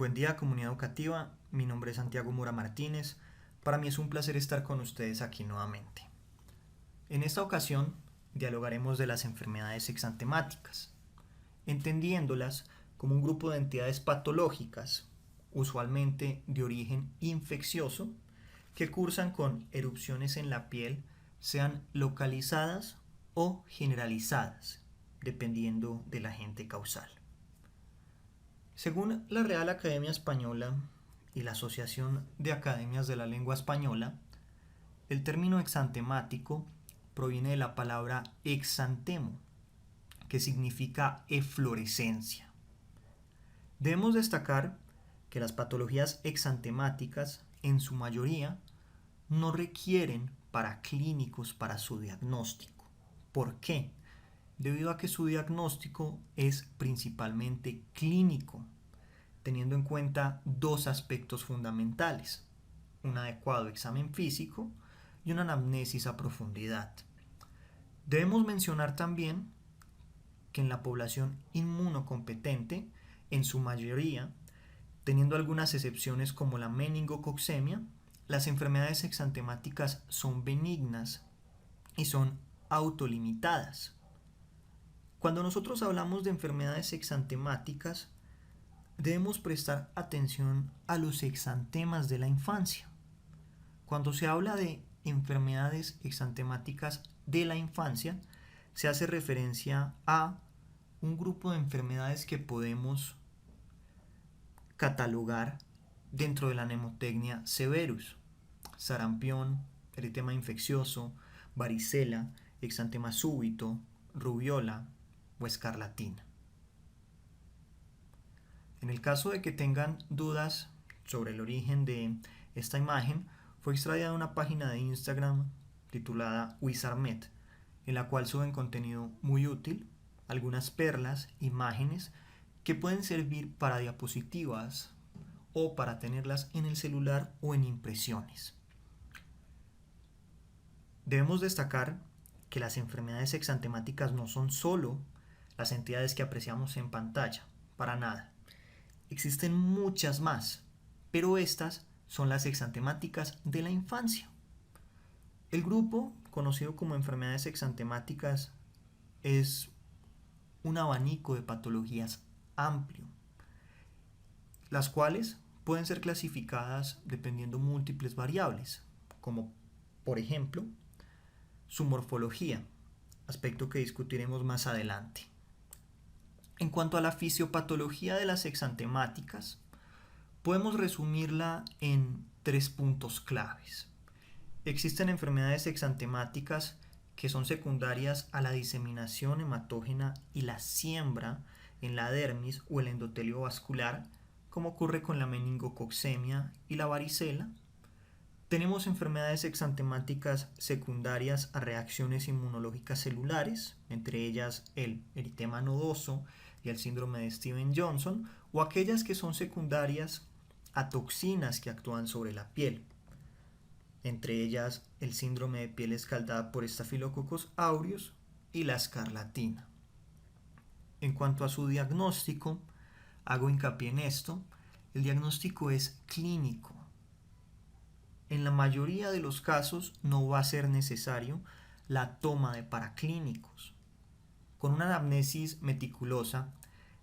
Buen día, comunidad educativa. Mi nombre es Santiago Mura Martínez. Para mí es un placer estar con ustedes aquí nuevamente. En esta ocasión dialogaremos de las enfermedades exantemáticas, entendiéndolas como un grupo de entidades patológicas, usualmente de origen infeccioso, que cursan con erupciones en la piel, sean localizadas o generalizadas, dependiendo del agente causal. Según la Real Academia Española y la Asociación de Academias de la Lengua Española, el término exantemático proviene de la palabra exantemo, que significa eflorescencia. Debemos destacar que las patologías exantemáticas, en su mayoría, no requieren paraclínicos para su diagnóstico. ¿Por qué? Debido a que su diagnóstico es principalmente clínico, teniendo en cuenta dos aspectos fundamentales: un adecuado examen físico y una anamnesis a profundidad. Debemos mencionar también que en la población inmunocompetente, en su mayoría, teniendo algunas excepciones como la meningococcemia, las enfermedades exantemáticas son benignas y son autolimitadas. Cuando nosotros hablamos de enfermedades exantemáticas, debemos prestar atención a los exantemas de la infancia. Cuando se habla de enfermedades exantemáticas de la infancia, se hace referencia a un grupo de enfermedades que podemos catalogar dentro de la nemotecnia severus: sarampión, eritema infeccioso, varicela, exantema súbito, rubiola o escarlatina. En el caso de que tengan dudas sobre el origen de esta imagen, fue extraída de una página de Instagram titulada Wizardmed, en la cual suben contenido muy útil, algunas perlas, imágenes que pueden servir para diapositivas o para tenerlas en el celular o en impresiones. Debemos destacar que las enfermedades exantemáticas no son solo las entidades que apreciamos en pantalla, para nada. Existen muchas más, pero estas son las exantemáticas de la infancia. El grupo, conocido como enfermedades exantemáticas, es un abanico de patologías amplio, las cuales pueden ser clasificadas dependiendo múltiples variables, como por ejemplo su morfología, aspecto que discutiremos más adelante. En cuanto a la fisiopatología de las exantemáticas, podemos resumirla en 3 puntos claves. Existen enfermedades exantemáticas que son secundarias a la diseminación hematógena y la siembra en la dermis o el endotelio vascular, como ocurre con la meningococcemia y la varicela. Tenemos enfermedades exantemáticas secundarias a reacciones inmunológicas celulares, entre ellas el eritema nodoso y el síndrome de Stevens-Johnson, o aquellas que son secundarias a toxinas que actúan sobre la piel, entre ellas el síndrome de piel escaldada por Staphylococcus aureus y la escarlatina. En cuanto a su diagnóstico, hago hincapié en esto: el diagnóstico es clínico. En la mayoría de los casos no va a ser necesario la toma de paraclínicos. Con una anamnesis meticulosa,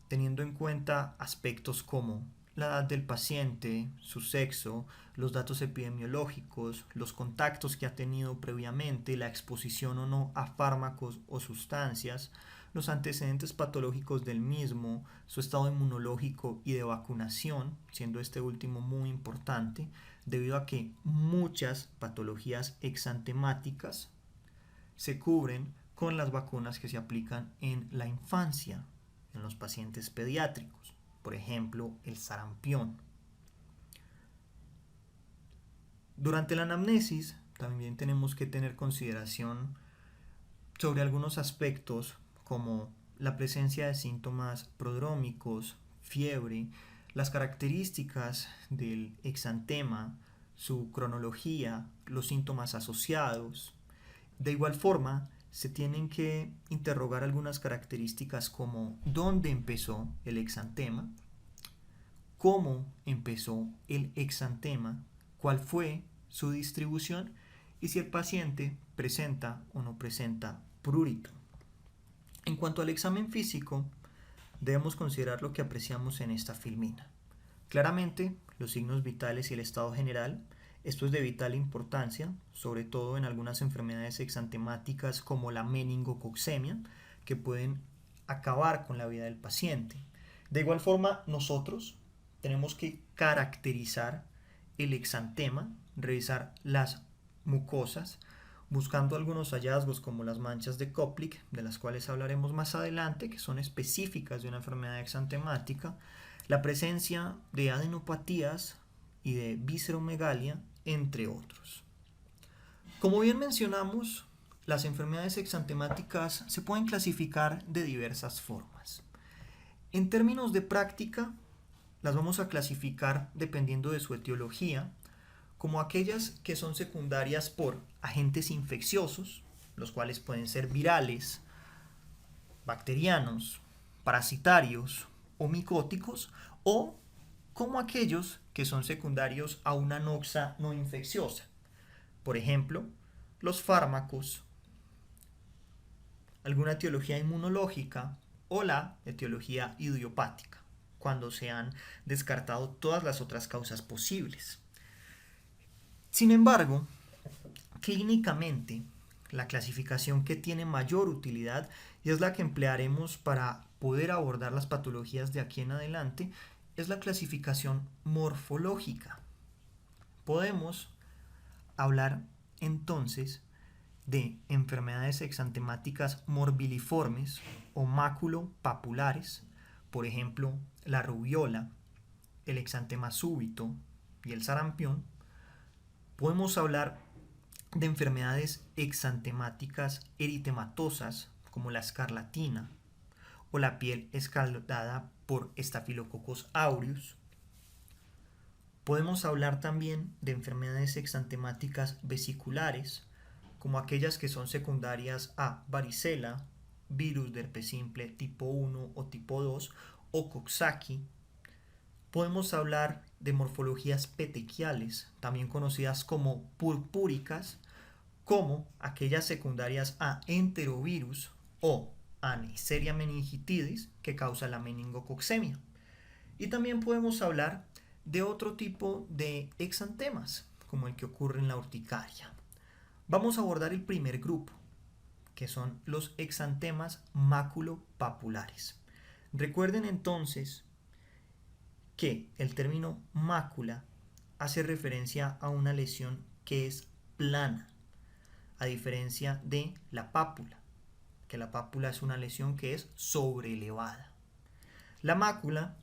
teniendo en cuenta aspectos como la edad del paciente, su sexo, los datos epidemiológicos, los contactos que ha tenido previamente, la exposición o no a fármacos o sustancias, los antecedentes patológicos del mismo, su estado inmunológico y de vacunación, siendo este último muy importante, debido a que muchas patologías exantemáticas se cubren con las vacunas que se aplican en la infancia, en los pacientes pediátricos, por ejemplo, el sarampión. Durante la anamnesis también tenemos que tener consideración sobre algunos aspectos como la presencia de síntomas prodrómicos, fiebre, las características del exantema, su cronología, los síntomas asociados. De igual forma, se tienen que interrogar algunas características como dónde empezó el exantema, cómo empezó el exantema, cuál fue su distribución y si el paciente presenta o no presenta prurito. En cuanto al examen físico, debemos considerar lo que apreciamos en esta filmina. Claramente, los signos vitales y el estado general. Esto es de vital importancia, sobre todo en algunas enfermedades exantemáticas como la meningococcemia, que pueden acabar con la vida del paciente. De igual forma, nosotros tenemos que caracterizar el exantema, revisar las mucosas, buscando algunos hallazgos como las manchas de Koplik, de las cuales hablaremos más adelante, que son específicas de una enfermedad exantemática, la presencia de adenopatías y de visceromegalia, entre otros. Como bien mencionamos, las enfermedades exantemáticas se pueden clasificar de diversas formas. En términos de práctica, las vamos a clasificar dependiendo de su etiología, como aquellas que son secundarias por agentes infecciosos, los cuales pueden ser virales, bacterianos, parasitarios o micóticos, o como aquellos que son secundarios a una noxa no infecciosa. Por ejemplo, los fármacos, alguna etiología inmunológica o la etiología idiopática, cuando se han descartado todas las otras causas posibles. Sin embargo, clínicamente, la clasificación que tiene mayor utilidad y es la que emplearemos para poder abordar las patologías de aquí en adelante, es la clasificación morfológica. Podemos hablar entonces de enfermedades exantemáticas morbiliformes o maculopapulares, por ejemplo, la rubiola, el exantema súbito y el sarampión. Podemos hablar de enfermedades exantemáticas eritematosas como la escarlatina o la piel escaldada por Staphylococcus aureus. Podemos hablar también de enfermedades exantemáticas vesiculares como aquellas que son secundarias a varicela, virus de herpes simple tipo 1 o tipo 2 o Coxsackie. Podemos hablar de morfologías petequiales, también conocidas como purpúricas, como aquellas secundarias a enterovirus o a Neisseria meningitidis, que causa la meningococcemia. Y también podemos hablar de otro tipo de exantemas, como el que ocurre en la urticaria. Vamos a abordar el primer grupo, que son los exantemas maculopapulares. Recuerden entonces que el término mácula hace referencia a una lesión que es plana, a diferencia de la pápula, que la pápula es una lesión que es sobreelevada. La mácula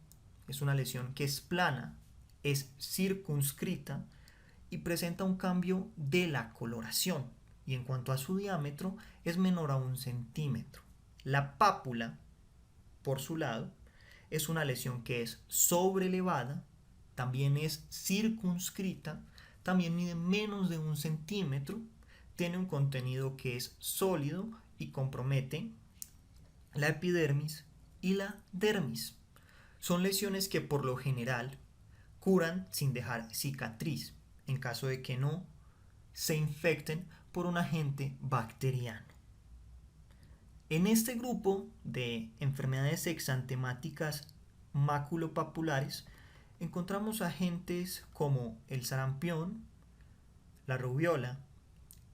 es una lesión que es plana, es circunscrita y presenta un cambio de la coloración, y en cuanto a su diámetro es menor a 1 centímetro. La pápula, por su lado, es una lesión que es sobreelevada, también es circunscrita, también mide menos de 1 centímetro, tiene un contenido que es sólido y compromete la epidermis y la dermis. Son lesiones que por lo general curan sin dejar cicatriz, en caso de que no se infecten por un agente bacteriano. En este grupo de enfermedades exantemáticas maculopapulares encontramos agentes como el sarampión, la rubiola,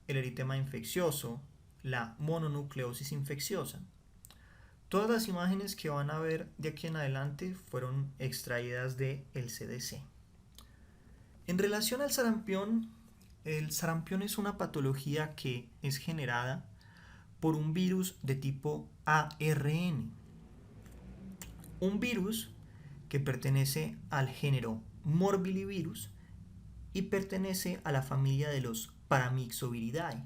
el eritema infeccioso, la mononucleosis infecciosa. Todas las imágenes que van a ver de aquí en adelante fueron extraídas del CDC. En relación al sarampión, el sarampión es una patología que es generada por un virus de tipo ARN. Un virus que pertenece al género Morbillivirus y pertenece a la familia de los Paramyxoviridae.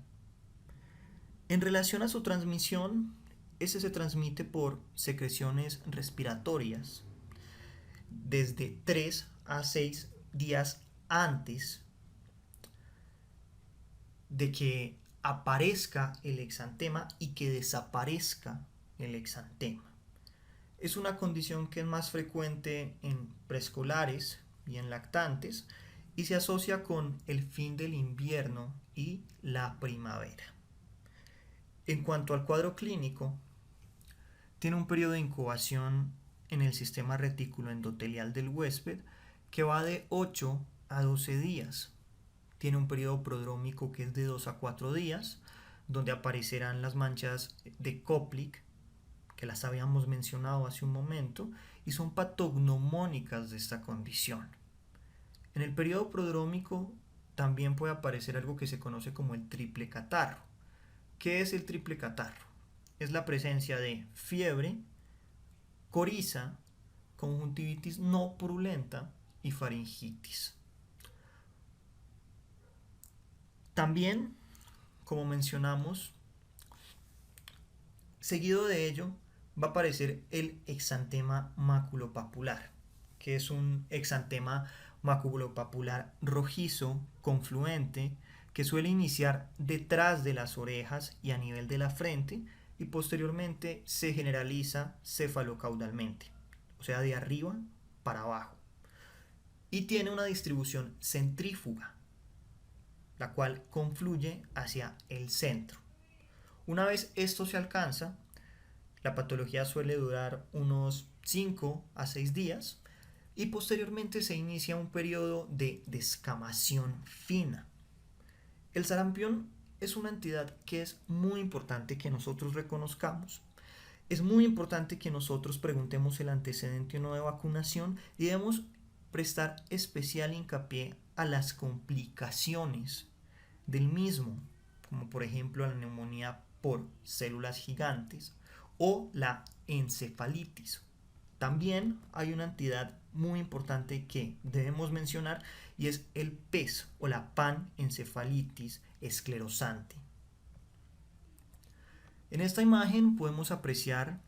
En relación a su transmisión, este se transmite por secreciones respiratorias desde 3 a 6 días antes de que aparezca el exantema y que desaparezca el exantema. Es una condición que es más frecuente en preescolares y en lactantes y se asocia con el fin del invierno y la primavera. En cuanto al cuadro clínico, tiene un periodo de incubación en el sistema retículo endotelial del huésped que va de 8 a 12 días. Tiene un periodo prodrómico que es de 2 a 4 días, donde aparecerán las manchas de Koplik, que las habíamos mencionado hace un momento, y son patognomónicas de esta condición. En el periodo prodrómico también puede aparecer algo que se conoce como el triple catarro. ¿Qué es el triple catarro? Es la presencia de fiebre, coriza, conjuntivitis no purulenta y faringitis. También, como mencionamos, seguido de ello va a aparecer el exantema maculopapular, que es un exantema maculopapular rojizo, confluente, que suele iniciar detrás de las orejas y a nivel de la frente y posteriormente se generaliza cefalocaudalmente, o sea, de arriba para abajo. Y tiene una distribución centrífuga, la cual confluye hacia el centro. Una vez esto se alcanza, la patología suele durar unos 5 a 6 días y posteriormente se inicia un periodo de descamación fina. El sarampión es una entidad que es muy importante que nosotros reconozcamos. Es muy importante que nosotros preguntemos el antecedente o no de vacunación y debemos prestar especial hincapié a las complicaciones del mismo, como por ejemplo la neumonía por células gigantes o la encefalitis. También hay una entidad muy importante que debemos mencionar y es el PES o la panencefalitis esclerosante. En esta imagen podemos apreciar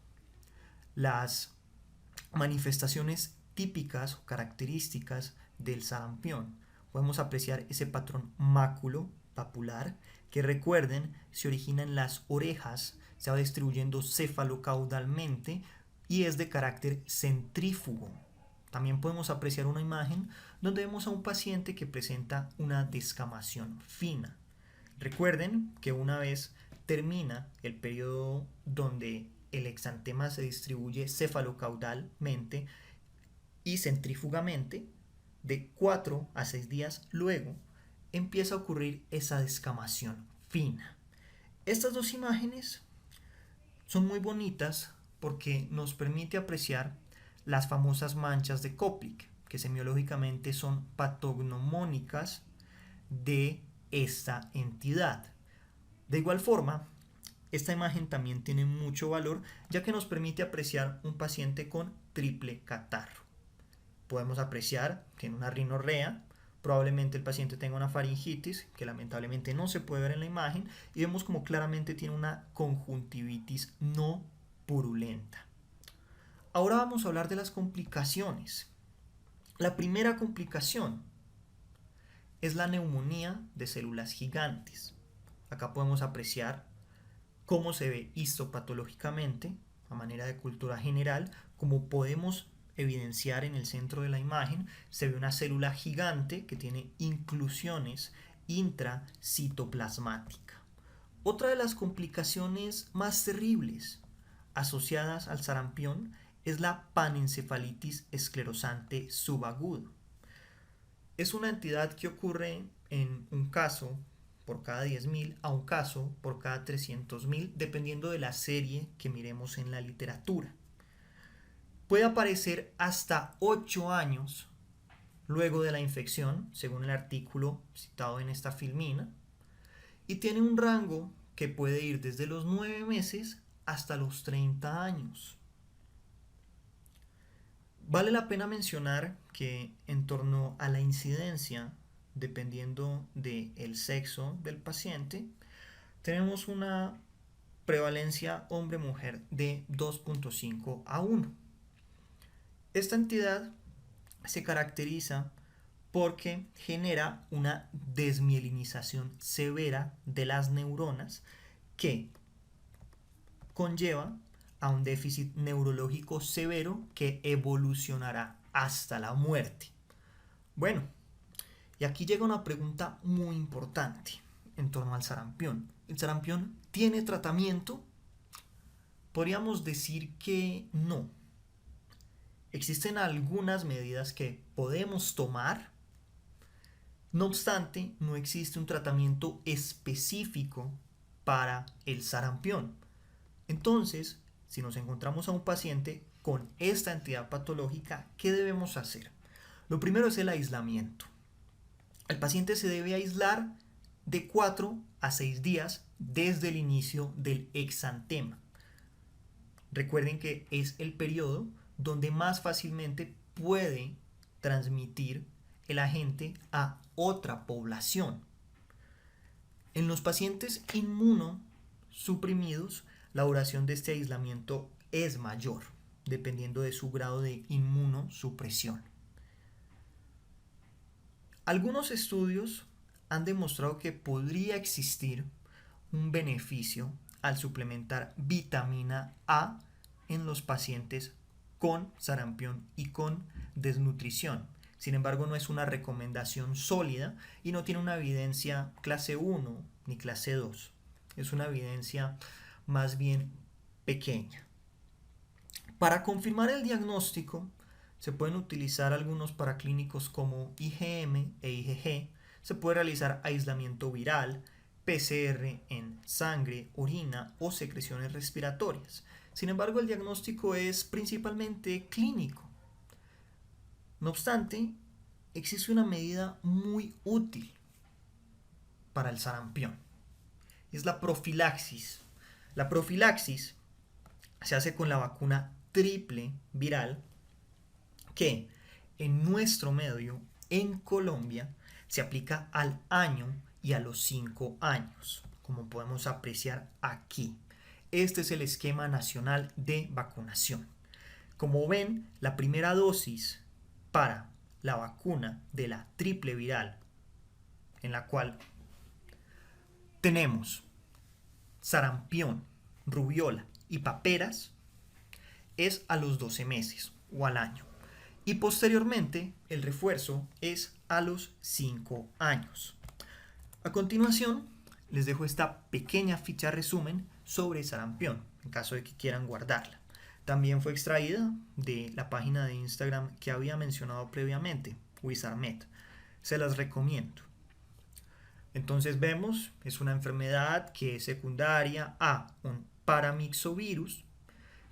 las manifestaciones típicas o características del sarampión. Podemos apreciar ese patrón maculopapular que, recuerden, se origina en las orejas, se va distribuyendo cefalocaudalmente y es de carácter centrífugo. También podemos apreciar una imagen donde vemos a un paciente que presenta una descamación fina. Recuerden que una vez termina el periodo donde el exantema se distribuye cefalocaudalmente y centrífugamente, de 4 a 6 días luego empieza a ocurrir esa descamación fina. Estas dos imágenes son muy bonitas porque nos permite apreciar las famosas manchas de Koplik, que semiológicamente son patognomónicas de esta entidad. De igual forma, esta imagen también tiene mucho valor ya que nos permite apreciar un paciente con triple catarro. Podemos apreciar que tiene una rinorrea, probablemente el paciente tenga una faringitis, que lamentablemente no se puede ver en la imagen, y vemos como claramente tiene una conjuntivitis no purulenta. Ahora vamos a hablar de las complicaciones. La primera complicación es la neumonía de células gigantes. Acá podemos apreciar cómo se ve histopatológicamente, a manera de cultura general, como podemos evidenciar en el centro de la imagen, se ve una célula gigante que tiene inclusiones intracitoplasmáticas. Otra de las complicaciones más terribles asociadas al sarampión es la panencefalitis esclerosante subagudo. Es una entidad que ocurre en un caso por cada 10.000 a un caso por cada 300.000, dependiendo de la serie que miremos en la literatura. Puede aparecer hasta 8 años luego de la infección, según el artículo citado en esta filmina, y tiene un rango que puede ir desde los 9 meses hasta los 30 años. Vale la pena mencionar que en torno a la incidencia, dependiendo del sexo del paciente, tenemos una prevalencia hombre-mujer de 2.5 a 1. Esta entidad se caracteriza porque genera una desmielinización severa de las neuronas que conlleva a un déficit neurológico severo que evolucionará hasta la muerte. Bueno, y aquí llega una pregunta muy importante en torno al sarampión. ¿El sarampión tiene tratamiento? Podríamos decir que no. Existen algunas medidas que podemos tomar. No obstante, no existe un tratamiento específico para el sarampión. Entonces, si nos encontramos a un paciente con esta entidad patológica, ¿qué debemos hacer? Lo primero es el aislamiento. El paciente se debe aislar de 4 a 6 días desde el inicio del exantema. Recuerden que es el periodo donde más fácilmente puede transmitir el agente a otra población. En los pacientes inmunosuprimidos, la duración de este aislamiento es mayor, dependiendo de su grado de inmunosupresión. Algunos estudios han demostrado que podría existir un beneficio al suplementar vitamina A en los pacientes con sarampión y con desnutrición. Sin embargo, no es una recomendación sólida y no tiene una evidencia clase 1 ni clase 2. Es una evidencia más bien pequeña. Para confirmar el diagnóstico, se pueden utilizar algunos paraclínicos como IgM e IgG. Se puede realizar aislamiento viral, PCR en sangre, orina o secreciones respiratorias. Sin embargo, el diagnóstico es principalmente clínico. No obstante, existe una medida muy útil para el sarampión. Es la profilaxis. La profilaxis se hace con la vacuna triple viral que en nuestro medio, en Colombia, se aplica al año y a los 5 años, como podemos apreciar aquí. Este es el esquema nacional de vacunación. Como ven, la primera dosis para la vacuna de la triple viral, en la cual tenemos sarampión, rubiola y paperas, es a los 12 meses o al año. Y posteriormente, el refuerzo es a los 5 años. A continuación, les dejo esta pequeña ficha resumen sobre sarampión, en caso de que quieran guardarla. También fue extraída de la página de Instagram que había mencionado previamente, Wizarmed. Se las recomiendo. Entonces vemos, es una enfermedad que es secundaria a un paramyxovirus.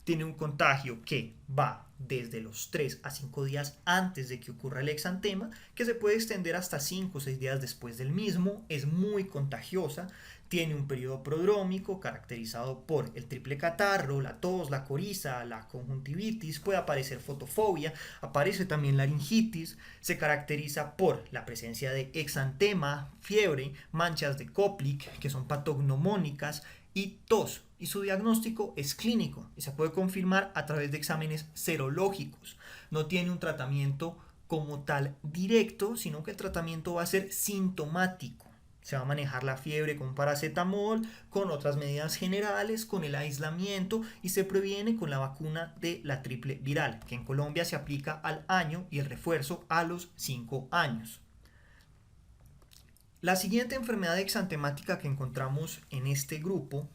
Tiene un contagio que va desde los 3 a 5 días antes de que ocurra el exantema, que se puede extender hasta 5 o 6 días después del mismo. Es muy contagiosa, tiene un periodo prodrómico caracterizado por el triple catarro, la tos, la coriza, la conjuntivitis, puede aparecer fotofobia, aparece también laringitis, se caracteriza por la presencia de exantema, fiebre, manchas de Koplik, que son patognomónicas, y tos, y su diagnóstico es clínico y se puede confirmar a través de exámenes serológicos. No tiene un tratamiento como tal directo, sino que el tratamiento va a ser sintomático. Se va a manejar la fiebre con paracetamol, con otras medidas generales, con el aislamiento y se previene con la vacuna de la triple viral, que en Colombia se aplica al año y el refuerzo a los 5 años. La siguiente enfermedad exantemática que encontramos en este grupo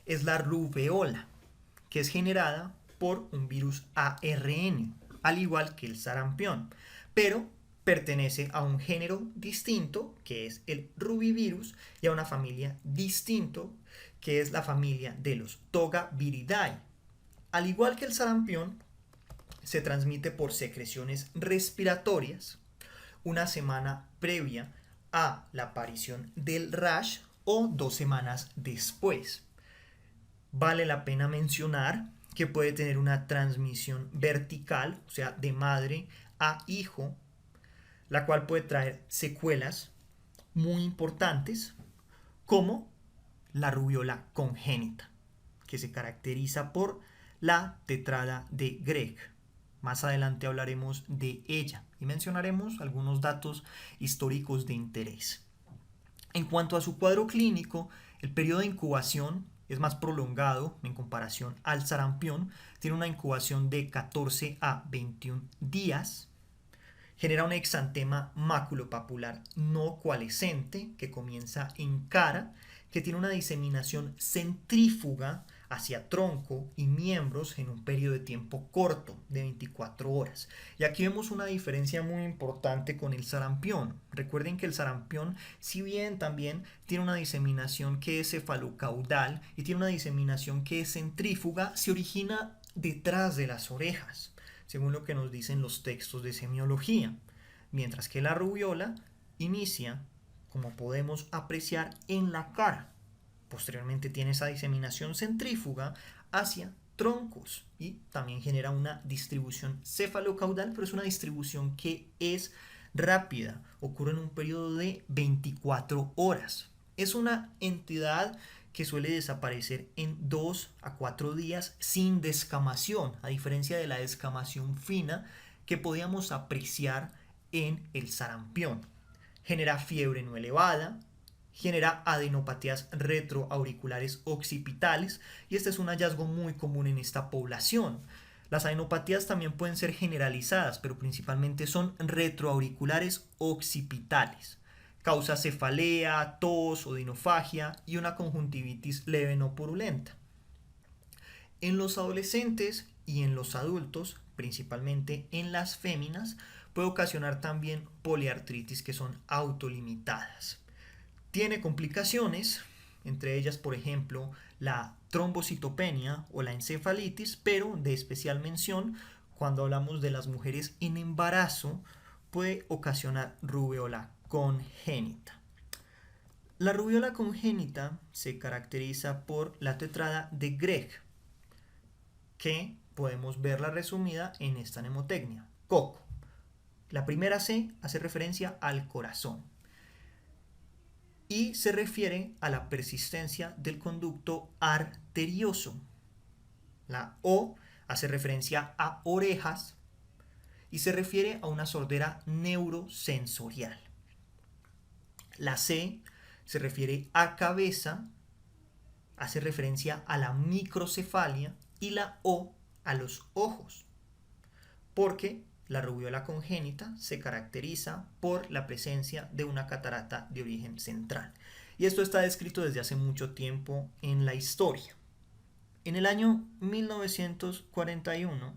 es la rubeola, que es generada por un virus ARN, al igual que el sarampión, pero pertenece a un género distinto, que es el rubivirus, y a una familia distinto, que es la familia de los Togaviridae. Al igual que el sarampión, se transmite por secreciones respiratorias una semana previa a la aparición del rash o 2 semanas después. Vale la pena mencionar que puede tener una transmisión vertical, o sea, de madre a hijo, la cual puede traer secuelas muy importantes, como la rubiola congénita, que se caracteriza por la tetrada de Gregg. Más adelante hablaremos de ella y mencionaremos algunos datos históricos de interés. En cuanto a su cuadro clínico, el periodo de incubación es más prolongado en comparación al sarampión, tiene una incubación de 14 a 21 días, genera un exantema maculopapular no coalescente que comienza en cara, que tiene una diseminación centrífuga hacia tronco y miembros en un periodo de tiempo corto de 24 horas. Y aquí vemos una diferencia muy importante con el sarampión. Recuerden que el sarampión, si bien también tiene una diseminación que es cefalocaudal y tiene una diseminación que es centrífuga, se origina detrás de las orejas, según lo que nos dicen los textos de semiología, mientras que la rubiola inicia, como podemos apreciar, en la cara. Posteriormente tiene esa diseminación centrífuga hacia troncos y también genera una distribución cefalocaudal, pero es una distribución que es rápida, ocurre en un periodo de 24 horas. Es una entidad que suele desaparecer en 2 a 4 días sin descamación, a diferencia de la descamación fina que podíamos apreciar en el sarampión. Genera fiebre no elevada, genera adenopatías retroauriculares occipitales y este es un hallazgo muy común en esta población. Las adenopatías también pueden ser generalizadas, pero principalmente son retroauriculares occipitales. Causa cefalea, tos, odinofagia y una conjuntivitis leve no purulenta. En los adolescentes y en los adultos, principalmente en las féminas, puede ocasionar también poliartritis que son autolimitadas. Tiene complicaciones, entre ellas, por ejemplo, la trombocitopenia o la encefalitis, pero de especial mención cuando hablamos de las mujeres en embarazo, puede ocasionar rubiola congénita. La rubiola congénita se caracteriza por la tetrada de Gregg, que podemos verla resumida en esta mnemotecnia. Coco. La primera C hace referencia al corazón y se refiere a la persistencia del conducto arterioso. La O hace referencia a orejas y se refiere a una sordera neurosensorial. La C se refiere a cabeza, hace referencia a la microcefalia, y la O a los ojos, porque la rubiola congénita se caracteriza por la presencia de una catarata de origen central. Y esto está descrito desde hace mucho tiempo en la historia. En el año 1941,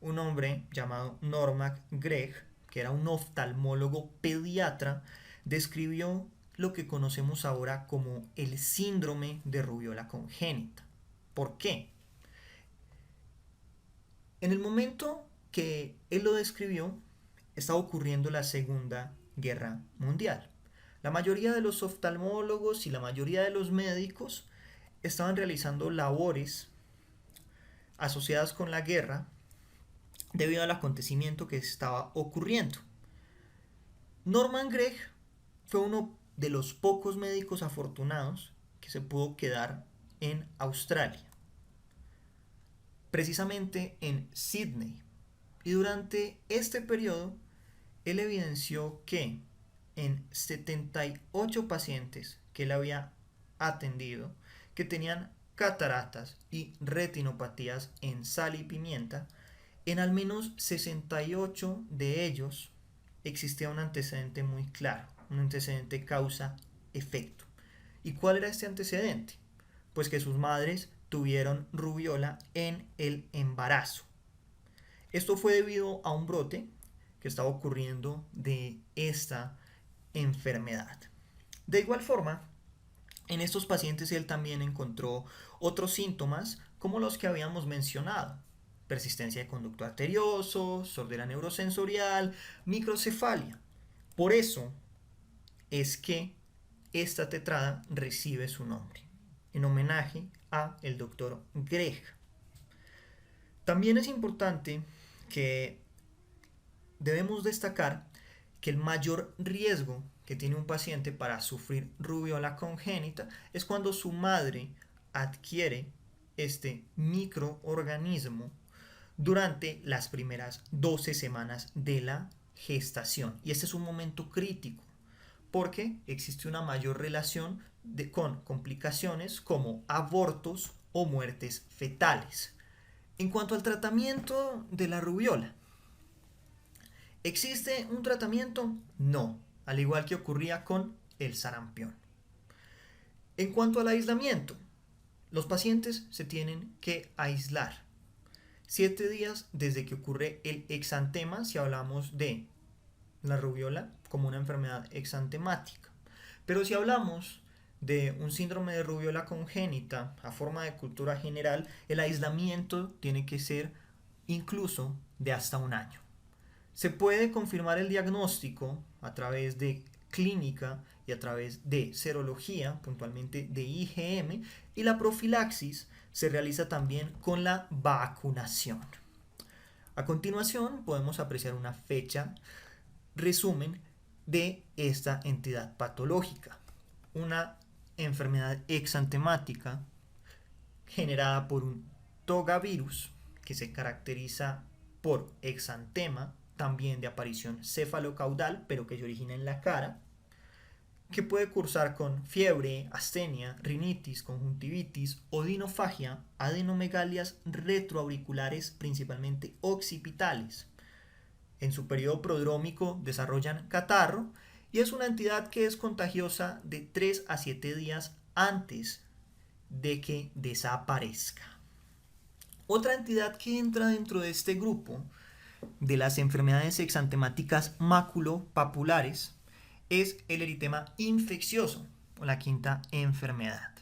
un hombre llamado Norman Gregg, que era un oftalmólogo pediatra, describió lo que conocemos ahora como el síndrome de rubiola congénita. ¿Por qué? En el momento que él lo describió, estaba ocurriendo la Segunda Guerra Mundial. La mayoría de los oftalmólogos y la mayoría de los médicos estaban realizando labores asociadas con la guerra debido al acontecimiento que estaba ocurriendo. Norman Gregg fue uno de los pocos médicos afortunados que se pudo quedar en Australia, precisamente en Sydney. Y durante este periodo, él evidenció que en 78 pacientes que él había atendido, que tenían cataratas y retinopatías en sal y pimienta, en al menos 68 de ellos existía un antecedente muy claro, un antecedente causa-efecto. ¿Y cuál era este antecedente? Pues que sus madres tuvieron rubiola en el embarazo. Esto fue debido a un brote que estaba ocurriendo de esta enfermedad. De igual forma, en estos pacientes él también encontró otros síntomas como los que habíamos mencionado: persistencia de conducto arterioso, sordera neurosensorial, microcefalia. Por eso es que esta tetrada recibe su nombre, en homenaje a el doctor Gregg. También es importante que debemos destacar que el mayor riesgo que tiene un paciente para sufrir rubiola congénita es cuando su madre adquiere este microorganismo durante las primeras 12 semanas de la gestación. Y este es un momento crítico, porque existe una mayor relación con complicaciones como abortos o muertes fetales. En cuanto al tratamiento de la rubiola, ¿existe un tratamiento? No, al igual que ocurría con el sarampión. En cuanto al aislamiento, los pacientes se tienen que aislar 7 días desde que ocurre el exantema, si hablamos de la rubiola como una enfermedad exantemática. Pero si hablamos de un síndrome de rubiola congénita a forma de cultura general, el aislamiento tiene que ser incluso de hasta un año. Se puede confirmar el diagnóstico a través de clínica y a través de serología, puntualmente de IgM, y la profilaxis se realiza también con la vacunación. A continuación podemos apreciar una fecha resumen de esta entidad patológica. Una enfermedad exantemática generada por un togavirus que se caracteriza por exantema, también de aparición cefalocaudal, pero que se origina en la cara, que puede cursar con fiebre, astenia, rinitis, conjuntivitis, odinofagia, adenomegalias retroauriculares, principalmente occipitales. En su periodo prodrómico desarrollan catarro y es una entidad que es contagiosa de 3 a 7 días antes de que desaparezca. Otra entidad que entra dentro de este grupo de las enfermedades exantemáticas maculopapulares es el eritema infeccioso o la quinta enfermedad.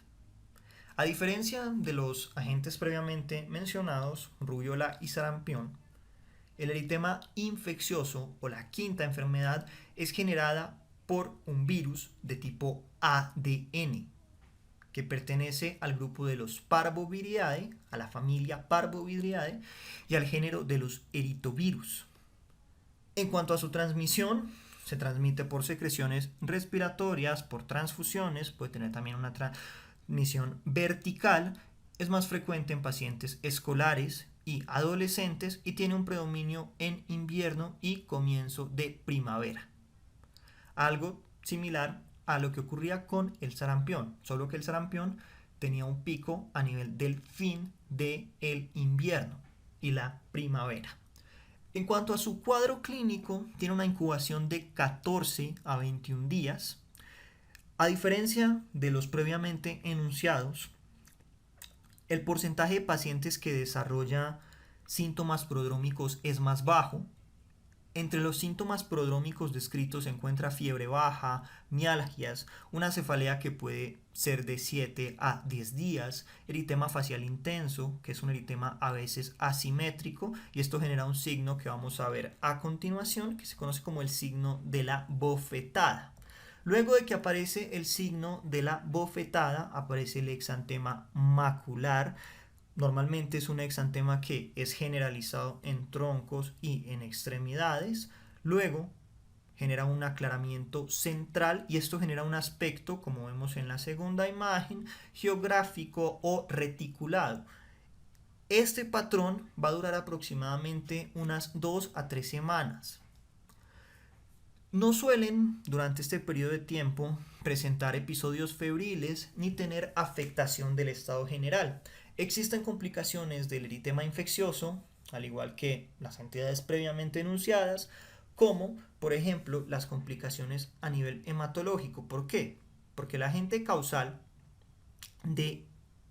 A diferencia de los agentes previamente mencionados, rubiola y sarampión, el eritema infeccioso o la quinta enfermedad es generada por un virus de tipo ADN que pertenece al grupo de los Parvoviridae, a la familia Parvoviridae y al género de los eritovirus. En cuanto a su transmisión, se transmite por secreciones respiratorias, por transfusiones, puede tener también una transmisión vertical, es más frecuente en pacientes escolares y adolescentes y tiene un predominio en invierno y comienzo de primavera. Algo similar a lo que ocurría con el sarampión, solo que el sarampión tenía un pico a nivel del fin del invierno y la primavera. En cuanto a su cuadro clínico, tiene una incubación de 14 a 21 días. A diferencia de los previamente enunciados, el porcentaje de pacientes que desarrolla síntomas prodrómicos es más bajo. Entre los síntomas prodrómicos descritos se encuentra fiebre baja, mialgias, una cefalea que puede ser de 7 a 10 días, eritema facial intenso, que es un eritema a veces asimétrico, y esto genera un signo que vamos a ver a continuación, que se conoce como el signo de la bofetada. Luego de que aparece el signo de la bofetada, aparece el exantema macular. Normalmente es un exantema que es generalizado en troncos y en extremidades. Luego genera un aclaramiento central y esto genera un aspecto, como vemos en la segunda imagen, geográfico o reticulado. Este patrón va a durar aproximadamente unas 2 a 3 semanas. No suelen, durante este periodo de tiempo, presentar episodios febriles ni tener afectación del estado general. Existen complicaciones del eritema infeccioso, al igual que las entidades previamente enunciadas, como, por ejemplo, las complicaciones a nivel hematológico. ¿Por qué? Porque el agente causal del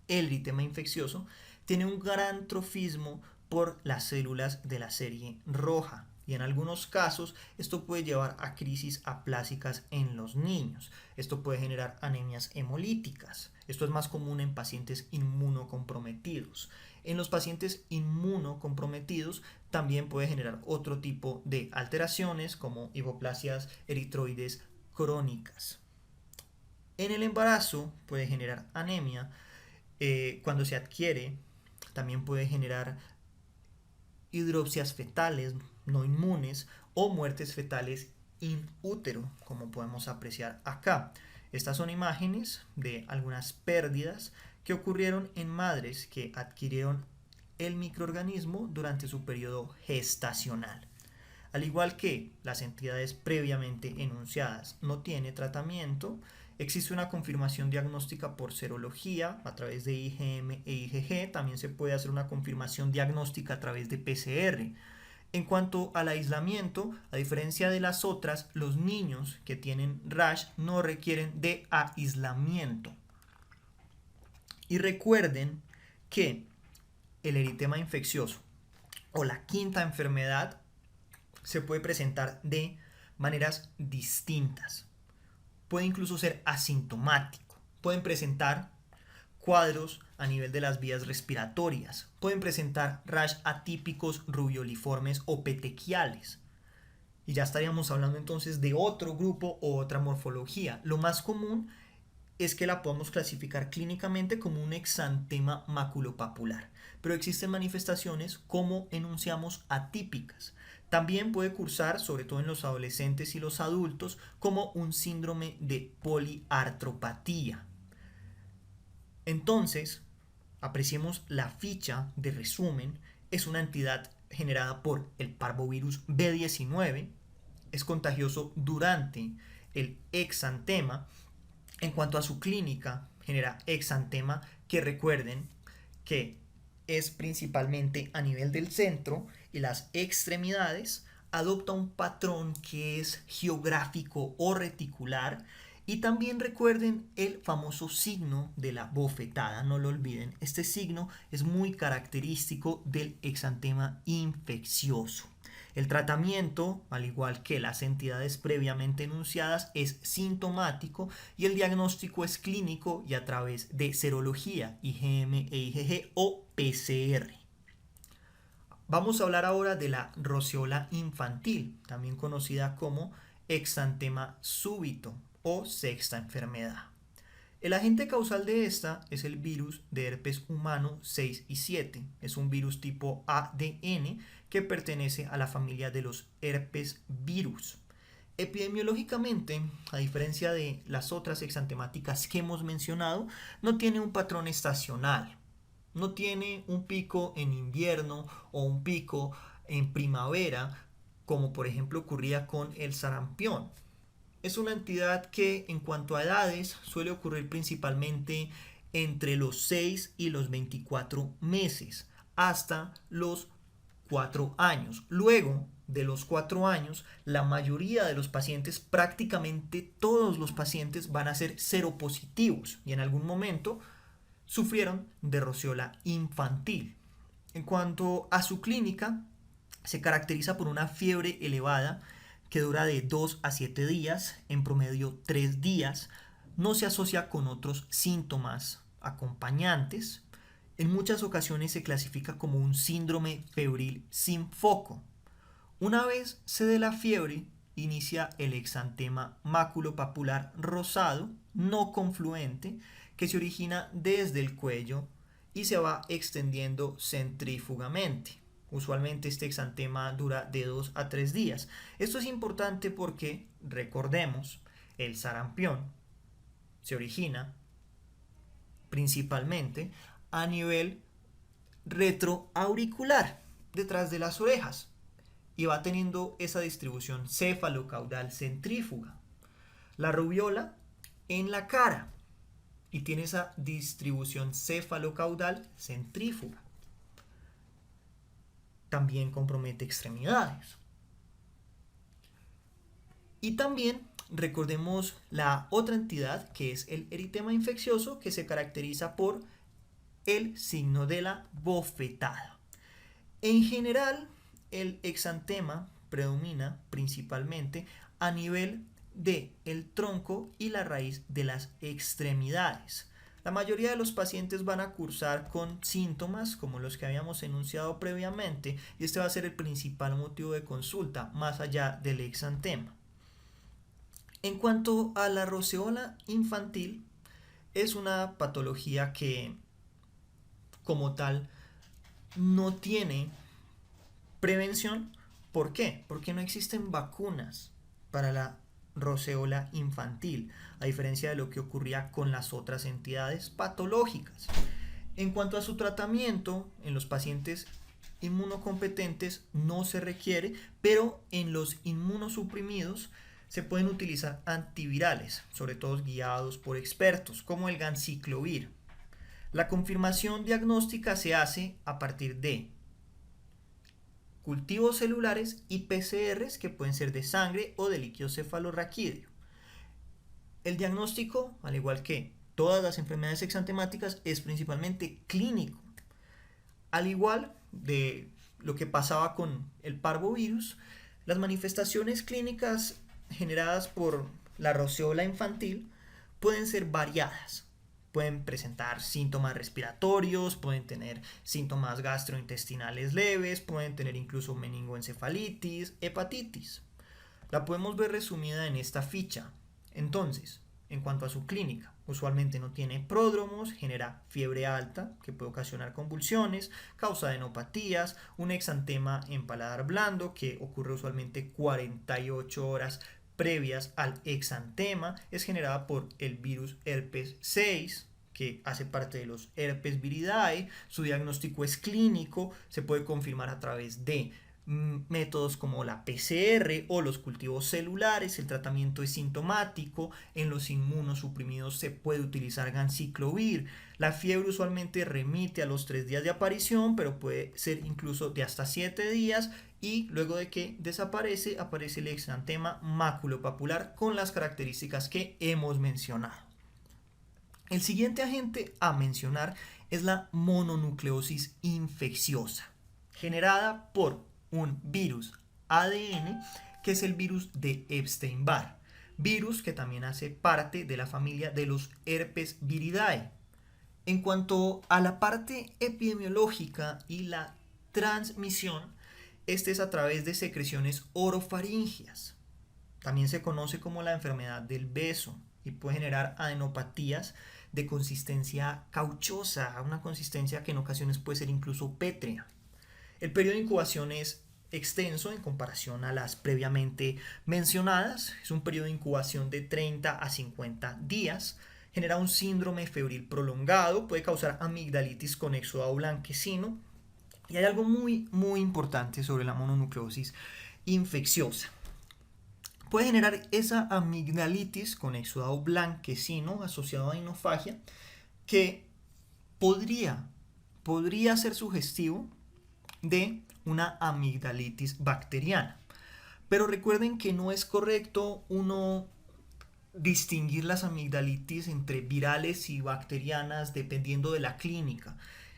eritema infeccioso tiene un gran trofismo por las células de la serie roja. Y en algunos casos esto puede llevar a crisis aplásicas en los niños. Esto puede generar anemias hemolíticas. Esto es más común en pacientes inmunocomprometidos. En los pacientes inmunocomprometidos también puede generar otro tipo de alteraciones como hipoplasias eritroides crónicas. En el embarazo puede generar anemia. Cuando se adquiere también puede generar hidropsias fetales no inmunes o muertes fetales in útero, como podemos apreciar acá. Estas son imágenes de algunas pérdidas que ocurrieron en madres que adquirieron el microorganismo durante su periodo gestacional. Al igual que las entidades previamente enunciadas no tiene tratamiento, existe una confirmación diagnóstica por serología a través de IgM e IgG. También se puede hacer una confirmación diagnóstica a través de PCR. En cuanto al aislamiento, a diferencia de las otras, los niños que tienen rash no requieren de aislamiento. Y recuerden que el eritema infeccioso o la quinta enfermedad se puede presentar de maneras distintas. Puede incluso ser asintomático. Pueden presentar cuadros a nivel de las vías respiratorias. Pueden presentar rash atípicos, rubioliformes o petequiales. Y ya estaríamos hablando entonces de otro grupo o otra morfología. Lo más común es que la podemos clasificar clínicamente como un exantema maculopapular, pero existen manifestaciones, como enunciamos, atípicas. También puede cursar, sobre todo en los adolescentes y los adultos, como un síndrome de poliartropatía. Entonces, apreciemos la ficha de resumen. Es una entidad generada por el parvovirus B19, es contagioso durante el exantema. En cuanto a su clínica, genera exantema, que recuerden que es principalmente a nivel del centro y las extremidades. Adopta un patrón que es geográfico o reticular. Y también recuerden el famoso signo de la bofetada, no lo olviden. Este signo es muy característico del exantema infeccioso. El tratamiento, al igual que las entidades previamente enunciadas, es sintomático y el diagnóstico es clínico y a través de serología, IgM e IgG o PCR. Vamos a hablar ahora de la roceola infantil, también conocida como exantema súbito o sexta enfermedad. El agente causal de esta es el virus de herpes humano 6 y 7. Es un virus tipo ADN que pertenece a la familia de los herpes virus. Epidemiológicamente, a diferencia de las otras exantemáticas que hemos mencionado, no tiene un patrón estacional. No tiene un pico en invierno o un pico en primavera, como por ejemplo ocurría con el sarampión. Es una entidad que en cuanto a edades suele ocurrir principalmente entre los 6 y los 24 meses, hasta los 4 años. Luego de los 4 años, la mayoría de los pacientes, prácticamente todos los pacientes, van a ser seropositivos y en algún momento sufrieron de roceola infantil. En cuanto a su clínica, se caracteriza por una fiebre elevada que dura de 2 a 7 días, en promedio 3 días. No se asocia con otros síntomas acompañantes. En muchas ocasiones se clasifica como un síndrome febril sin foco. Una vez se dé la fiebre, inicia el exantema maculopapular rosado, no confluente, que se origina desde el cuello y se va extendiendo centrífugamente. Usualmente este exantema dura de 2 a 3 días. Esto es importante porque, recordemos, el sarampión se origina principalmente a nivel retroauricular, detrás de las orejas, y va teniendo esa distribución cefalocaudal centrífuga. La rubiola en la cara y tiene esa distribución cefalocaudal centrífuga. También compromete extremidades. Y también recordemos la otra entidad, que es el eritema infeccioso, que se caracteriza por el signo de la bofetada. En general, el exantema predomina principalmente a nivel del tronco y la raíz de las extremidades. La mayoría de los pacientes van a cursar con síntomas como los que habíamos enunciado previamente, y este va a ser el principal motivo de consulta, más allá del exantema. En cuanto a la roceola infantil, es una patología que, como tal, no tiene prevención. ¿Por qué? Porque no existen vacunas para la roceola infantil, a diferencia de lo que ocurría con las otras entidades patológicas. En cuanto a su tratamiento, en los pacientes inmunocompetentes no se requiere, pero en los inmunosuprimidos se pueden utilizar antivirales, sobre todo guiados por expertos, como el ganciclovir. La confirmación diagnóstica se hace a partir de cultivos celulares y PCRs que pueden ser de sangre o de líquido cefalorraquídeo. El diagnóstico, al igual que todas las enfermedades exantemáticas, es principalmente clínico. Al igual de lo que pasaba con el parvovirus, las manifestaciones clínicas generadas por la roceola infantil pueden ser variadas. Pueden presentar síntomas respiratorios, pueden tener síntomas gastrointestinales leves, pueden tener incluso meningoencefalitis, hepatitis. La podemos ver resumida en esta ficha. Entonces, en cuanto a su clínica, usualmente no tiene pródromos, genera fiebre alta que puede ocasionar convulsiones, causa adenopatías, un exantema en paladar blando que ocurre usualmente 48 horas previas al exantema, es generada por el virus herpes 6 que hace parte de los herpes viridae. Su diagnóstico es clínico, se puede confirmar a través de métodos como la PCR o los cultivos celulares. El tratamiento es sintomático. En los inmunosuprimidos se puede utilizar ganciclovir. La fiebre usualmente remite a los 3 días de aparición, pero puede ser incluso de hasta 7 días, y luego de que desaparece, aparece el exantema maculopapular con las características que hemos mencionado. El siguiente agente a mencionar es la mononucleosis infecciosa, generada por un virus ADN que es el virus de Epstein-Barr, virus que también hace parte de la familia de los herpes viridae. En cuanto a la parte epidemiológica y la transmisión, este es a través de secreciones orofaringias. También se conoce como la enfermedad del beso y puede generar adenopatías de consistencia cauchosa, una consistencia que en ocasiones puede ser incluso pétrea. El periodo de incubación es extenso en comparación a las previamente mencionadas. Es un periodo de incubación de 30 a 50 días. Genera un síndrome febril prolongado, puede causar amigdalitis con exudado blanquecino. Y hay algo muy importante sobre la mononucleosis infecciosa. Puede generar esa amigdalitis con exudado blanquecino asociado a inofagia que podría ser sugestivo de una amigdalitis bacteriana. Pero recuerden que no es correcto uno distinguir las amigdalitis entre virales y bacterianas dependiendo de la clínica.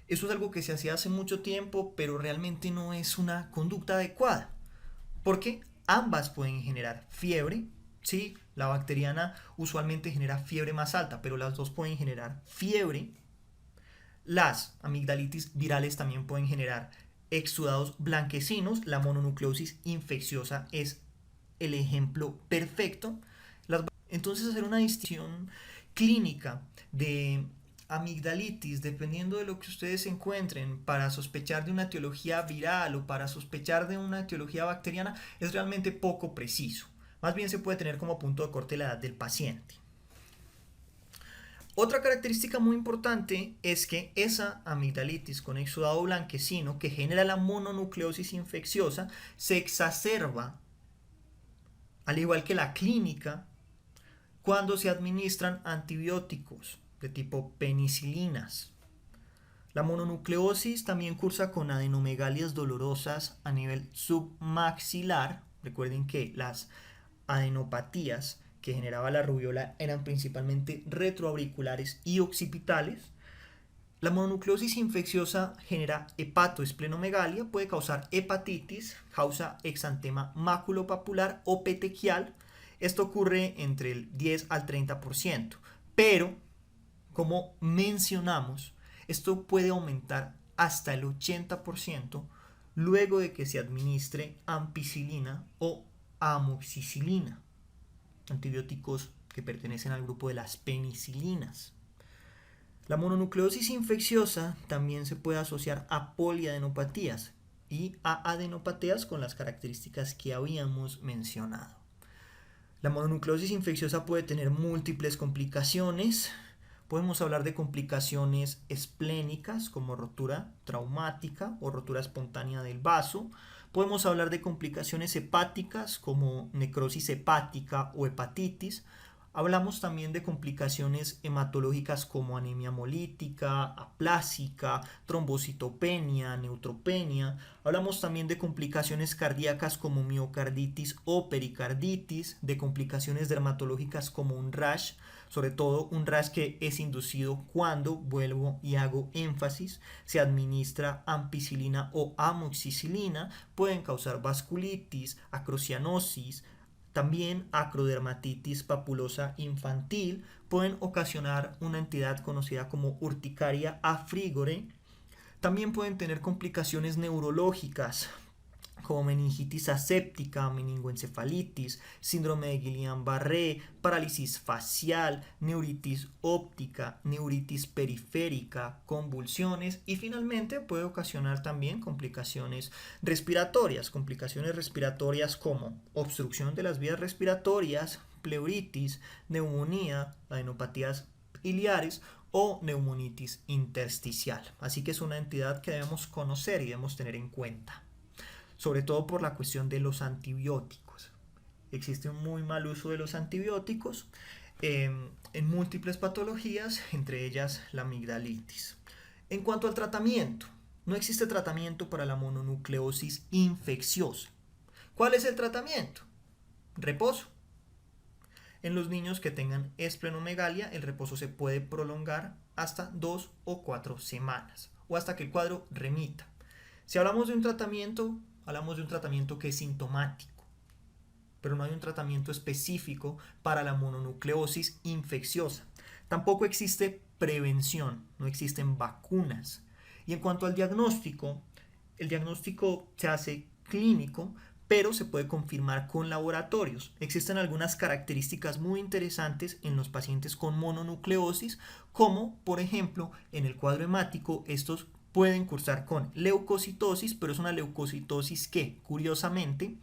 Eso es algo que se hacía hace mucho tiempo, pero realmente no es una conducta adecuada, porque ambas pueden generar fiebre. Sí, la bacteriana usualmente genera fiebre más alta, pero las dos pueden generar fiebre. Las amigdalitis virales también pueden generar exudados blanquecinos. La mononucleosis infecciosa es el ejemplo perfecto. Entonces, hacer una distinción clínica de amigdalitis, dependiendo de lo que ustedes encuentren, para sospechar de una etiología viral o para sospechar de una etiología bacteriana, es realmente poco preciso. Más bien se puede tener como punto de corte la edad del paciente. Otra característica muy importante es que esa amigdalitis con exudado blanquecino que genera la mononucleosis infecciosa se exacerba, al igual que la clínica, cuando se administran antibióticos de tipo penicilinas. La mononucleosis también cursa con adenomegalias dolorosas a nivel submaxilar. Recuerden que las adenopatías que generaba la rubiola eran principalmente retroauriculares y occipitales. La mononucleosis infecciosa genera hepatoesplenomegalia, puede causar hepatitis, causa exantema maculopapular o petequial. Esto ocurre entre el 10 al 30%, pero como mencionamos, esto puede aumentar hasta el 80% luego de que se administre ampicilina o amoxicilina, antibióticos que pertenecen al grupo de las penicilinas. La mononucleosis infecciosa también se puede asociar a poliadenopatías y a adenopatías con las características que habíamos mencionado. La mononucleosis infecciosa puede tener múltiples complicaciones, Podemos hablar de complicaciones esplénicas como rotura traumática o rotura espontánea del vaso. Podemos hablar de complicaciones hepáticas como necrosis hepática o hepatitis. Hablamos también de complicaciones hematológicas como anemia hemolítica, aplásica, trombocitopenia, neutropenia. Hablamos también de complicaciones cardíacas como miocarditis o pericarditis, de complicaciones dermatológicas como un rash, sobre todo un rash que es inducido cuando, vuelvo y hago énfasis, se administra ampicilina o amoxicilina, pueden causar vasculitis, acrocianosis, también acrodermatitis papulosa infantil, pueden ocasionar una entidad conocida como urticaria a frigore. También pueden tener complicaciones neurológicas como meningitis aséptica, meningoencefalitis, síndrome de Guillain-Barré, parálisis facial, neuritis óptica, neuritis periférica, convulsiones y finalmente puede ocasionar también complicaciones respiratorias como obstrucción de las vías respiratorias, pleuritis, neumonía, adenopatías biliares o neumonitis intersticial. Así que es una entidad que debemos conocer y debemos tener en cuenta, sobre todo por la cuestión de los antibióticos. Existe un muy mal uso de los antibióticos en múltiples patologías, entre ellas la amigdalitis. En cuanto al tratamiento, no existe tratamiento para la mononucleosis infecciosa. ¿Cuál es el tratamiento? Reposo. En los niños que tengan esplenomegalia, el reposo se puede prolongar hasta 2 o 4 semanas o hasta que el cuadro remita. Si hablamos de un tratamiento, hablamos de un tratamiento que es sintomático, pero no hay un tratamiento específico para la mononucleosis infecciosa. Tampoco existe prevención, no existen vacunas. Y en cuanto al diagnóstico, el diagnóstico se hace clínico, pero se puede confirmar con laboratorios. Existen algunas características muy interesantes en los pacientes con mononucleosis, como por ejemplo en el cuadro hemático estos pueden cursar con leucocitosis, pero es una leucocitosis que, curiosamente,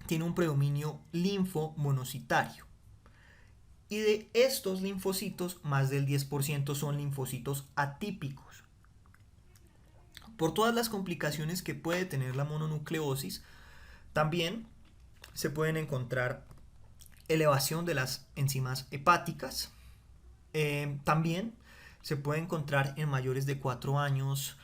tiene un predominio linfomonocitario. Y de estos linfocitos, más del 10% son linfocitos atípicos. Por todas las complicaciones que puede tener la mononucleosis, también se pueden encontrar elevación de las enzimas hepáticas. También se puede encontrar en mayores de 4 años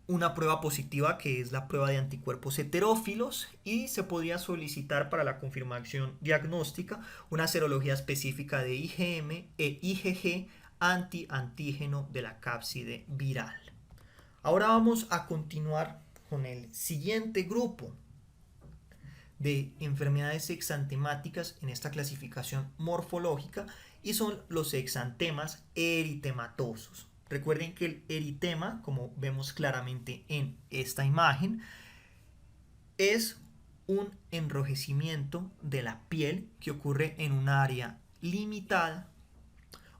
una prueba positiva que es la prueba de anticuerpos heterófilos y se podría solicitar para la confirmación diagnóstica una serología específica de IgM e IgG anti-antígeno de la cápside viral. Ahora vamos a continuar con el siguiente grupo de enfermedades exantemáticas en esta clasificación morfológica y son los exantemas eritematosos. Recuerden que el eritema, como vemos claramente en esta imagen, es un enrojecimiento de la piel que ocurre en un área limitada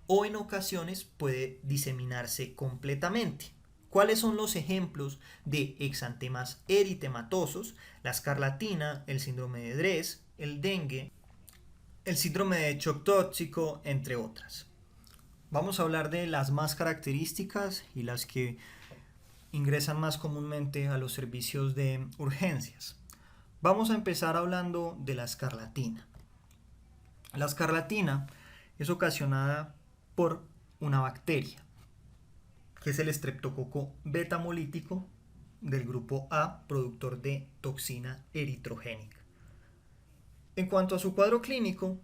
o en ocasiones puede diseminarse completamente. ¿Cuáles son los ejemplos de exantemas eritematosos? La escarlatina, el síndrome de Dress, el dengue, el síndrome de shock tóxico, entre otras. Vamos a hablar de las más características y las que ingresan más comúnmente a los servicios de urgencias. Vamos a empezar hablando de la escarlatina. La escarlatina es ocasionada por una bacteria, que es el estreptococo betamolítico del grupo A, productor de toxina eritrogénica. En cuanto a su cuadro clínico,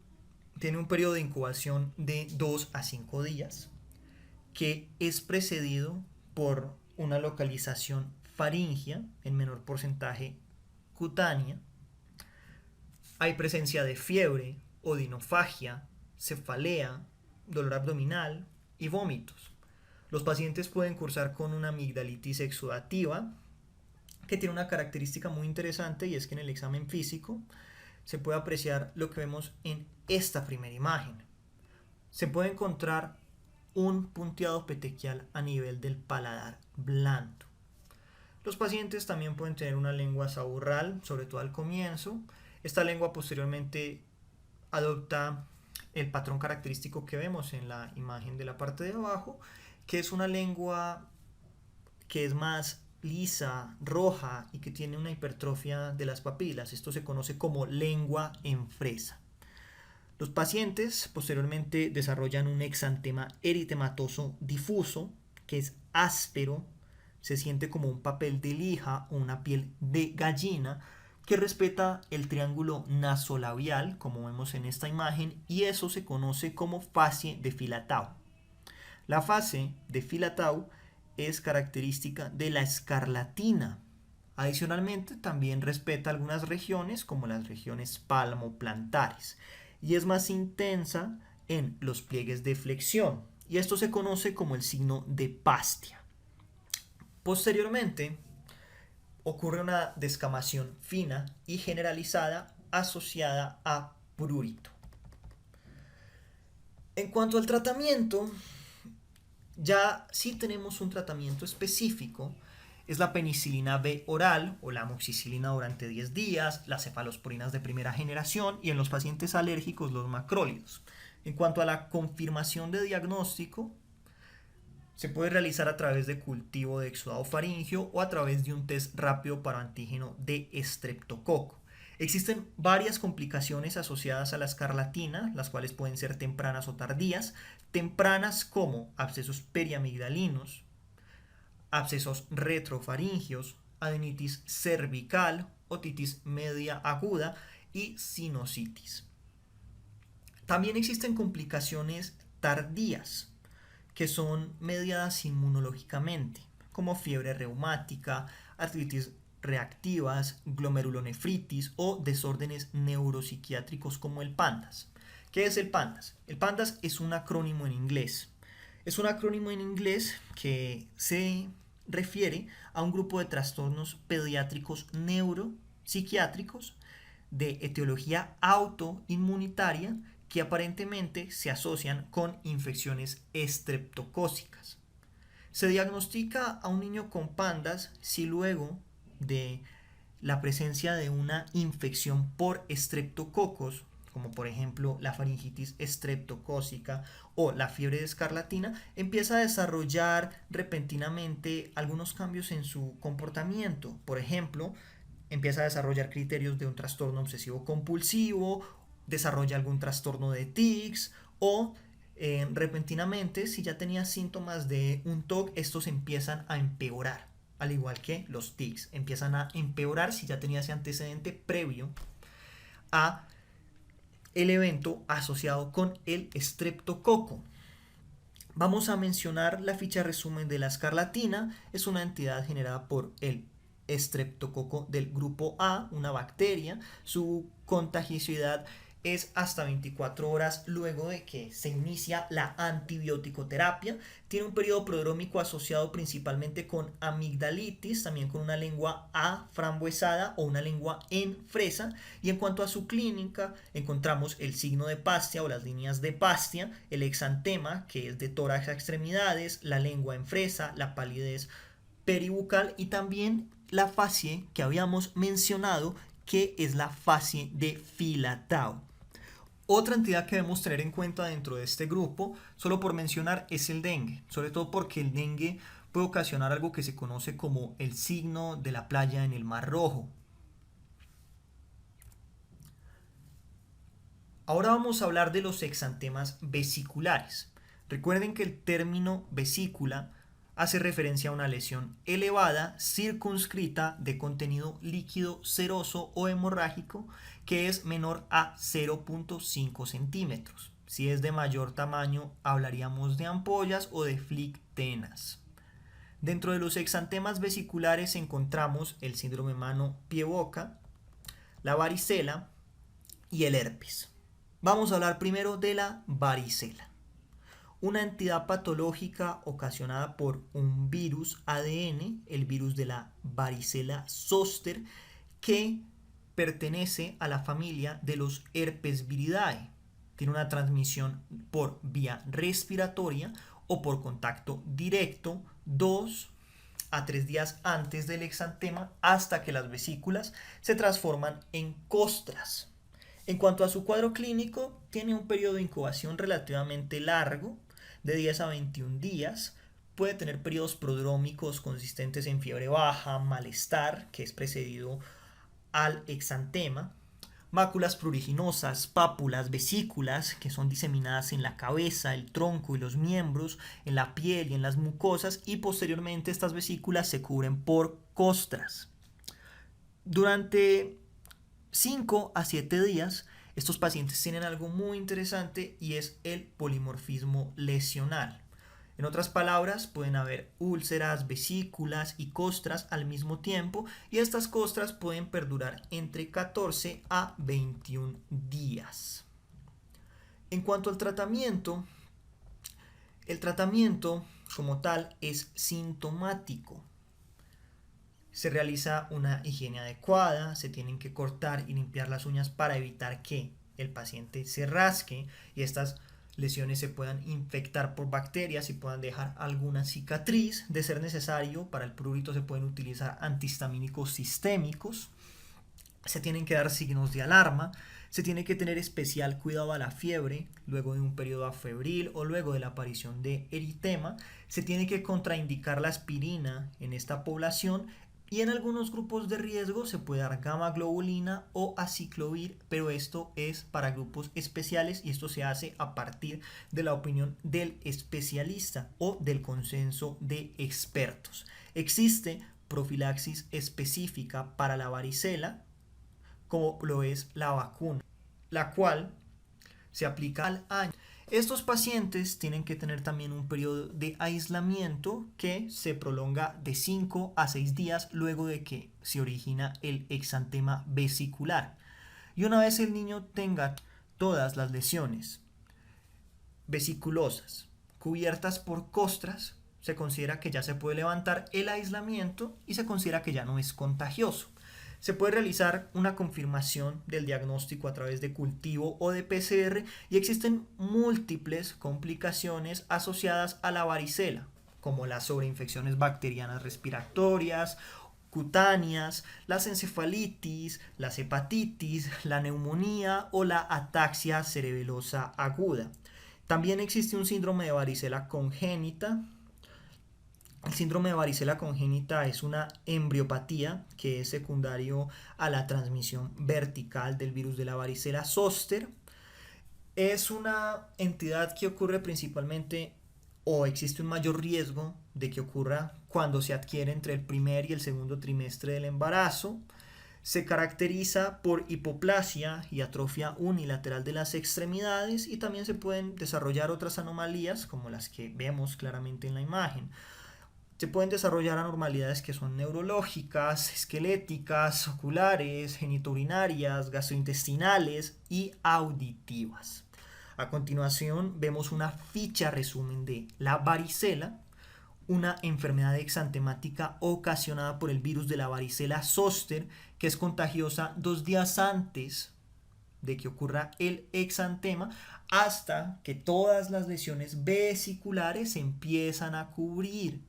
tiene un periodo de incubación de 2 a 5 días, que es precedido por una localización faríngea en menor porcentaje cutánea. Hay presencia de fiebre, odinofagia, cefalea, dolor abdominal y vómitos. Los pacientes pueden cursar con una amigdalitis exudativa, que tiene una característica muy interesante y es que en el examen físico se puede apreciar lo que vemos en esta primera imagen. Se puede encontrar un punteado petequial a nivel del paladar blando. Los pacientes también pueden tener una lengua saburral, sobre todo al comienzo. Esta lengua posteriormente adopta el patrón característico que vemos en la imagen de la parte de abajo, que es una lengua que es más lisa, roja y que tiene una hipertrofia de las papilas. Esto se conoce como lengua en fresa. Los pacientes posteriormente desarrollan un exantema eritematoso difuso, que es áspero, se siente como un papel de lija o una piel de gallina, que respeta el triángulo nasolabial, como vemos en esta imagen, y eso se conoce como fase de Filatau. La fase de Filatau es característica de la escarlatina. Adicionalmente, también respeta algunas regiones, como las regiones palmoplantares, y es más intensa en los pliegues de flexión, y esto se conoce como el signo de Pastia. Posteriormente, ocurre una descamación fina y generalizada asociada a prurito. En cuanto al tratamiento, ya sí tenemos un tratamiento específico, es la penicilina B oral o la amoxicilina durante 10 días, las cefalosporinas de primera generación y en los pacientes alérgicos los macrólidos. En cuanto a la confirmación de diagnóstico, se puede realizar a través de cultivo de exudado faríngeo o a través de un test rápido para antígeno de estreptococo. Existen varias complicaciones asociadas a la escarlatina, las cuales pueden ser tempranas o tardías. Tempranas como abscesos periamigdalinos, abscesos retrofaringios, adenitis cervical, otitis media aguda y sinusitis. También existen complicaciones tardías que son mediadas inmunológicamente, como fiebre reumática, artritis reactivas, glomerulonefritis o desórdenes neuropsiquiátricos como el PANDAS. ¿Qué es el PANDAS? El PANDAS es un acrónimo en inglés. Es un acrónimo en inglés que se refiere a un grupo de trastornos pediátricos neuropsiquiátricos de etiología autoinmunitaria que aparentemente se asocian con infecciones estreptocócicas. Se diagnostica a un niño con PANDAS si luego de la presencia de una infección por estreptococos, como por ejemplo la faringitis estreptocócica o la fiebre de escarlatina, empieza a desarrollar repentinamente algunos cambios en su comportamiento. Por ejemplo, empieza a desarrollar criterios de un trastorno obsesivo compulsivo, desarrolla algún trastorno de tics o repentinamente, si ya tenía síntomas de un TOC, estos empiezan a empeorar, al igual que los tics, empiezan a empeorar si ya tenía ese antecedente previo a el evento asociado con el estreptococo. Vamos a mencionar la ficha resumen de la escarlatina. Es una entidad generada por el estreptococo del grupo A, una bacteria. Su contagiosidad es hasta 24 horas luego de que se inicia la antibiótico-terapia. Tiene un periodo prodrómico asociado principalmente con amigdalitis, también con una lengua aframbuesada o una lengua en fresa. Y en cuanto a su clínica, encontramos el signo de Pastia o las líneas de Pastia, el exantema, que es de tórax a extremidades, la lengua en fresa, la palidez peribucal y también la fase que habíamos mencionado, que es la fase de Filatau. Otra entidad que debemos tener en cuenta dentro de este grupo, solo por mencionar, es el dengue, sobre todo porque el dengue puede ocasionar algo que se conoce como el signo de la playa en el Mar Rojo. Ahora vamos a hablar de los exantemas vesiculares. Recuerden que el término vesícula hace referencia a una lesión elevada, circunscrita, de contenido líquido seroso o hemorrágico que es menor a 0.5 centímetros. Si es de mayor tamaño, hablaríamos de ampollas o de flictenas. Dentro de los exantemas vesiculares encontramos el síndrome mano-pie-boca, la varicela y el herpes. Vamos a hablar primero de la varicela. Una entidad patológica ocasionada por un virus ADN, el virus de la varicela zoster, que pertenece a la familia de los Herpesviridae. Tiene una transmisión por vía respiratoria o por contacto directo 2 a 3 días antes del exantema hasta que las vesículas se transforman en costras. En cuanto a su cuadro clínico, tiene un periodo de incubación relativamente largo, de 10 a 21 días. Puede tener periodos prodrómicos consistentes en fiebre baja, malestar, que es precedido al exantema, máculas pruriginosas, pápulas, vesículas, que son diseminadas en la cabeza, el tronco y los miembros, en la piel y en las mucosas, y posteriormente estas vesículas se cubren por costras. Durante 5 a 7 días, estos pacientes tienen algo muy interesante y es el polimorfismo lesional. En otras palabras, pueden haber úlceras, vesículas y costras al mismo tiempo, y estas costras pueden perdurar entre 14 a 21 días. En cuanto al tratamiento, el tratamiento como tal es sintomático. Se realiza una higiene adecuada, se tienen que cortar y limpiar las uñas para evitar que el paciente se rasque y estas lesiones se puedan infectar por bacterias y puedan dejar alguna cicatriz. De ser necesario, para el prurito se pueden utilizar antihistamínicos sistémicos. Se tienen que dar signos de alarma. Se tiene que tener especial cuidado a la fiebre luego de un periodo afebril o luego de la aparición de eritema. Se tiene que contraindicar la aspirina en esta población. Y en algunos grupos de riesgo se puede dar gamma globulina o aciclovir, pero esto es para grupos especiales y esto se hace a partir de la opinión del especialista o del consenso de expertos. Existe profilaxis específica para la varicela, como lo es la vacuna, la cual se aplica al año. Estos pacientes tienen que tener también un periodo de aislamiento que se prolonga de 5 a 6 días luego de que se origina el exantema vesicular. Y una vez el niño tenga todas las lesiones vesiculosas cubiertas por costras, se considera que ya se puede levantar el aislamiento y se considera que ya no es contagioso. Se puede realizar una confirmación del diagnóstico a través de cultivo o de PCR y existen múltiples complicaciones asociadas a la varicela, como las sobreinfecciones bacterianas respiratorias, cutáneas, las encefalitis, las hepatitis, la neumonía o la ataxia cerebelosa aguda. También existe un síndrome de varicela congénita. El síndrome de varicela congénita es una embriopatía que es secundario a la transmisión vertical del virus de la varicela zoster. Es una entidad que ocurre principalmente, o existe un mayor riesgo de que ocurra cuando se adquiere entre el primer y el segundo trimestre del embarazo. Se caracteriza por hipoplasia y atrofia unilateral de las extremidades y también se pueden desarrollar otras anomalías como las que vemos claramente en la imagen. Se pueden desarrollar anormalidades que son neurológicas, esqueléticas, oculares, genitourinarias, gastrointestinales y auditivas. A continuación vemos una ficha resumen de la varicela, una enfermedad exantemática ocasionada por el virus de la varicela zoster que es contagiosa 2 días antes de que ocurra el exantema hasta que todas las lesiones vesiculares se empiezan a cubrir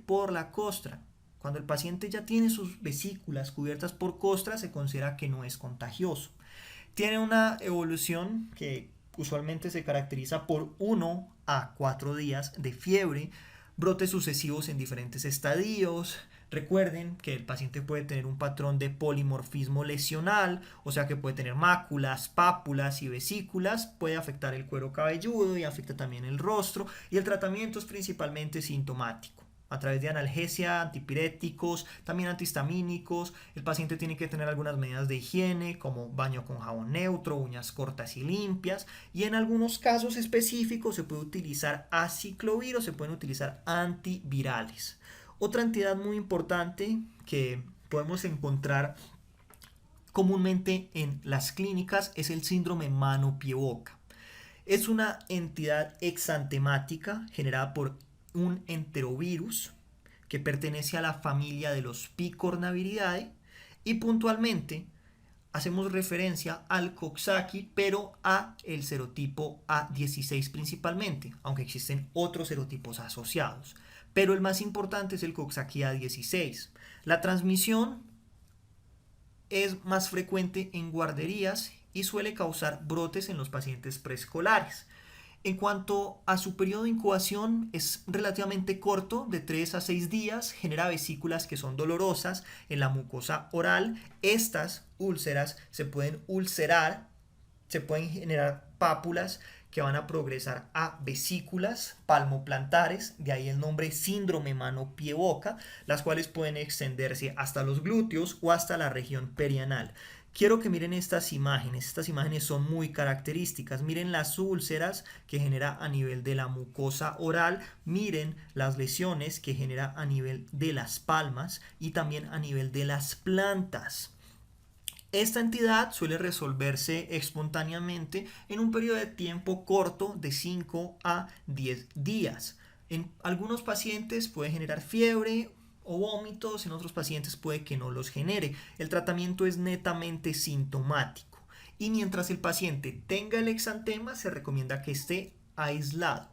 por la costra. Cuando el paciente ya tiene sus vesículas cubiertas por costra, se considera que no es contagioso. Tiene una evolución que usualmente se caracteriza por 1 a 4 días de fiebre, brotes sucesivos en diferentes estadios. Recuerden que el paciente puede tener un patrón de polimorfismo lesional, o sea que puede tener máculas, pápulas y vesículas, puede afectar el cuero cabelludo y afecta también el rostro, y el tratamiento es principalmente sintomático. A través de analgesia, antipiréticos, también antihistamínicos. El paciente tiene que tener algunas medidas de higiene como baño con jabón neutro, uñas cortas y limpias, y en algunos casos específicos se puede utilizar aciclovir o se pueden utilizar antivirales. Otra entidad muy importante que podemos encontrar comúnmente en las clínicas es el síndrome mano-pie-boca. Es una entidad exantemática generada por un enterovirus que pertenece a la familia de los Picornaviridae y puntualmente hacemos referencia al Coxsackie, pero a el serotipo A16 principalmente, aunque existen otros serotipos asociados. Pero el más importante es el Coxsackie A16. La transmisión es más frecuente en guarderías y suele causar brotes en los pacientes preescolares. En cuanto a su periodo de incubación, es relativamente corto, de 3 a 6 días, genera vesículas que son dolorosas en la mucosa oral. Estas úlceras se pueden ulcerar, se pueden generar pápulas que van a progresar a vesículas palmoplantares, de ahí el nombre síndrome mano-pie-boca, las cuales pueden extenderse hasta los glúteos o hasta la región perianal. Quiero que miren estas imágenes son muy características. Miren las úlceras que genera a nivel de la mucosa oral, miren las lesiones que genera a nivel de las palmas y también a nivel de las plantas. Esta entidad suele resolverse espontáneamente en un periodo de tiempo corto de 5 a 10 días. En algunos pacientes puede generar fiebre o vómitos, en otros pacientes puede que no los genere. El tratamiento es netamente sintomático y mientras el paciente tenga el exantema se recomienda que esté aislado.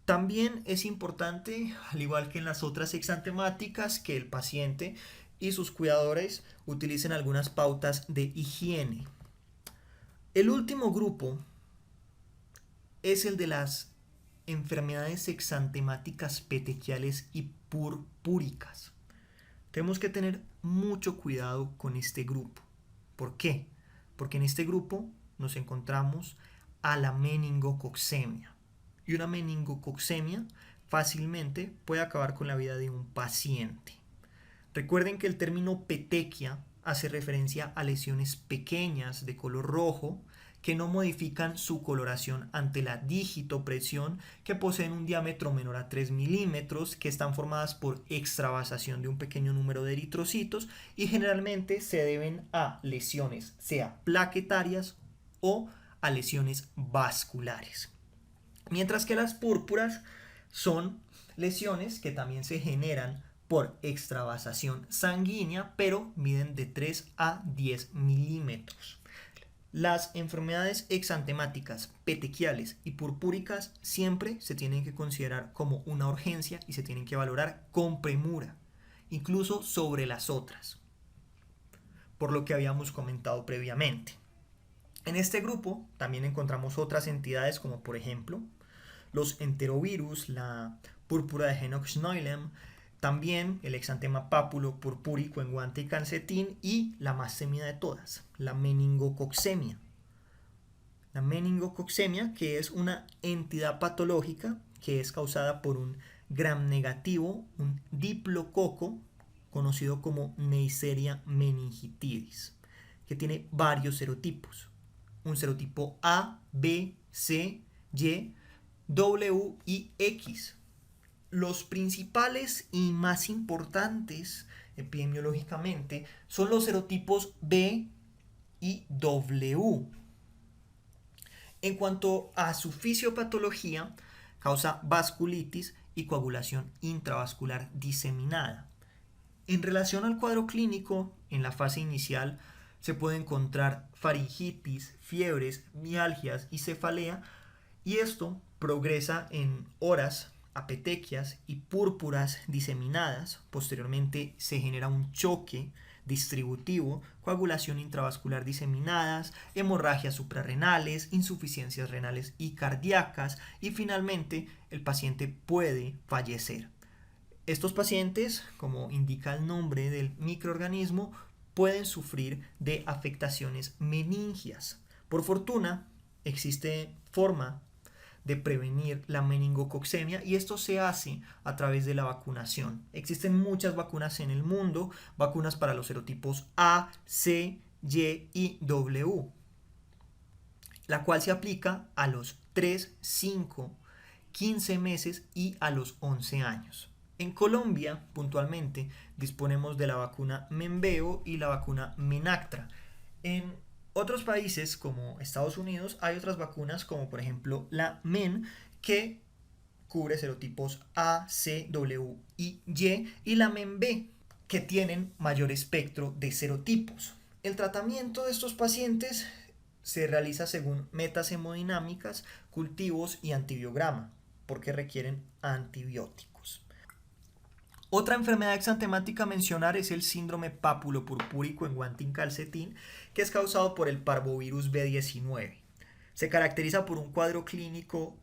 También es importante, al igual que en las otras exantemáticas, que el paciente y sus cuidadores utilicen algunas pautas de higiene. El último grupo es el de las enfermedades exantemáticas petequiales y purpúricas. Tenemos que tener mucho cuidado con este grupo. ¿Por qué? Porque en este grupo nos encontramos a la meningococcemia. Y una meningococcemia fácilmente puede acabar con la vida de un paciente. Recuerden que el término petequia hace referencia a lesiones pequeñas de color rojo que no modifican su coloración ante la digitopresión, que poseen un diámetro menor a 3 milímetros, que están formadas por extravasación de un pequeño número de eritrocitos y generalmente se deben a lesiones, sea plaquetarias o a lesiones vasculares. Mientras que las púrpuras son lesiones que también se generan por extravasación sanguínea, pero miden de 3 a 10 milímetros. Las enfermedades exantemáticas, petequiales y purpúricas siempre se tienen que considerar como una urgencia y se tienen que valorar con premura, incluso sobre las otras, por lo que habíamos comentado previamente. En este grupo también encontramos otras entidades como por ejemplo los enterovirus, la púrpura de Henoch-Schnoelem, también el exantema pápulo purpúrico en guante y calcetín y la más temida de todas, la meningococcemia. La meningococcemia, que es una entidad patológica que es causada por un gram negativo, un diplococo, conocido como Neisseria meningitidis, que tiene varios serotipos. Un serotipo A, B, C, Y, W y X. Los principales y más importantes epidemiológicamente son los serotipos B y W. En cuanto a su fisiopatología, causa vasculitis y coagulación intravascular diseminada. En relación al cuadro clínico, en la fase inicial se puede encontrar faringitis, fiebres, mialgias y cefalea, y esto progresa en horas a petequias y púrpuras diseminadas. Posteriormente se genera un choque distributivo, coagulación intravascular diseminadas, hemorragias suprarrenales, insuficiencias renales y cardíacas, y finalmente el paciente puede fallecer. Estos pacientes, como indica el nombre del microorganismo, pueden sufrir de afectaciones meningias. Por fortuna, existe forma de prevenir la meningococcemia y esto se hace a través de la vacunación. Existen muchas vacunas en el mundo, vacunas para los serotipos A, C, Y y W, la cual se aplica a los 3, 5, 15 meses y a los 11 años. En Colombia, puntualmente, disponemos de la vacuna Menveo y la vacuna Menactra. En otros países como Estados Unidos hay otras vacunas como por ejemplo la MEN que cubre serotipos A, C, W y la MEN-B que tienen mayor espectro de serotipos. El tratamiento de estos pacientes se realiza según metas hemodinámicas, cultivos y antibiograma porque requieren antibióticos. Otra enfermedad exantemática a mencionar es el síndrome pápulo-purpúrico en guantín calcetín, que es causado por el parvovirus B19. Se caracteriza por un cuadro clínico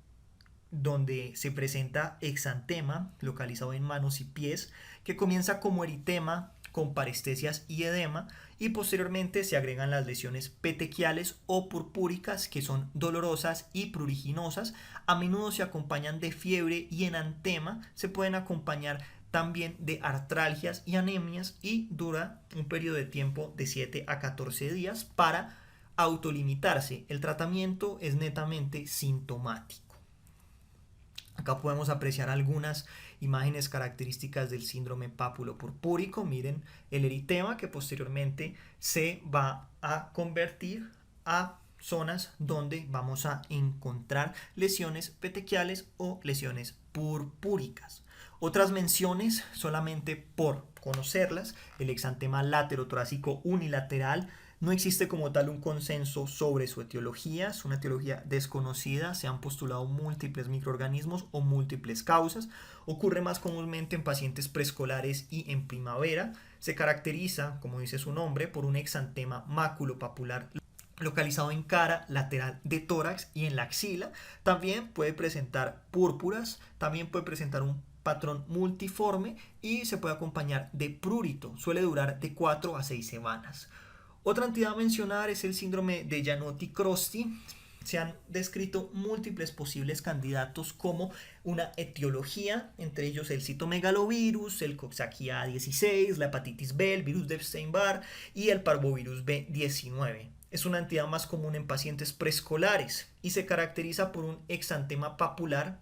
donde se presenta exantema localizado en manos y pies, que comienza como eritema con parestesias y edema, y posteriormente se agregan las lesiones petequiales o purpúricas, que son dolorosas y pruriginosas. A menudo se acompañan de fiebre y enantema se pueden acompañar también de artralgias y anemias, y dura un periodo de tiempo de 7 a 14 días para autolimitarse. El tratamiento es netamente sintomático. Acá podemos apreciar algunas imágenes características del síndrome pápulo-purpúrico. Miren el eritema, que posteriormente se va a convertir a zonas donde vamos a encontrar lesiones petequiales o lesiones purpúricas. Otras menciones, solamente por conocerlas: el exantema laterotorácico unilateral. No existe como tal un consenso sobre su etiología, es una etiología desconocida, se han postulado múltiples microorganismos o múltiples causas. Ocurre más comúnmente en pacientes preescolares y en primavera. Se caracteriza, como dice su nombre, por un exantema maculopapular localizado en cara lateral de tórax y en la axila. También puede presentar púrpuras, también puede presentar un patrón multiforme y se puede acompañar de prurito. Suele durar de 4 a 6 semanas. Otra entidad a mencionar es el síndrome de Janotti-Crosty. Se han descrito múltiples posibles candidatos como una etiología, entre ellos el citomegalovirus, el Coxsackie A16, la hepatitis B, el virus de Epstein-Barr y el parvovirus B19. Es una entidad más común en pacientes preescolares y se caracteriza por un exantema papular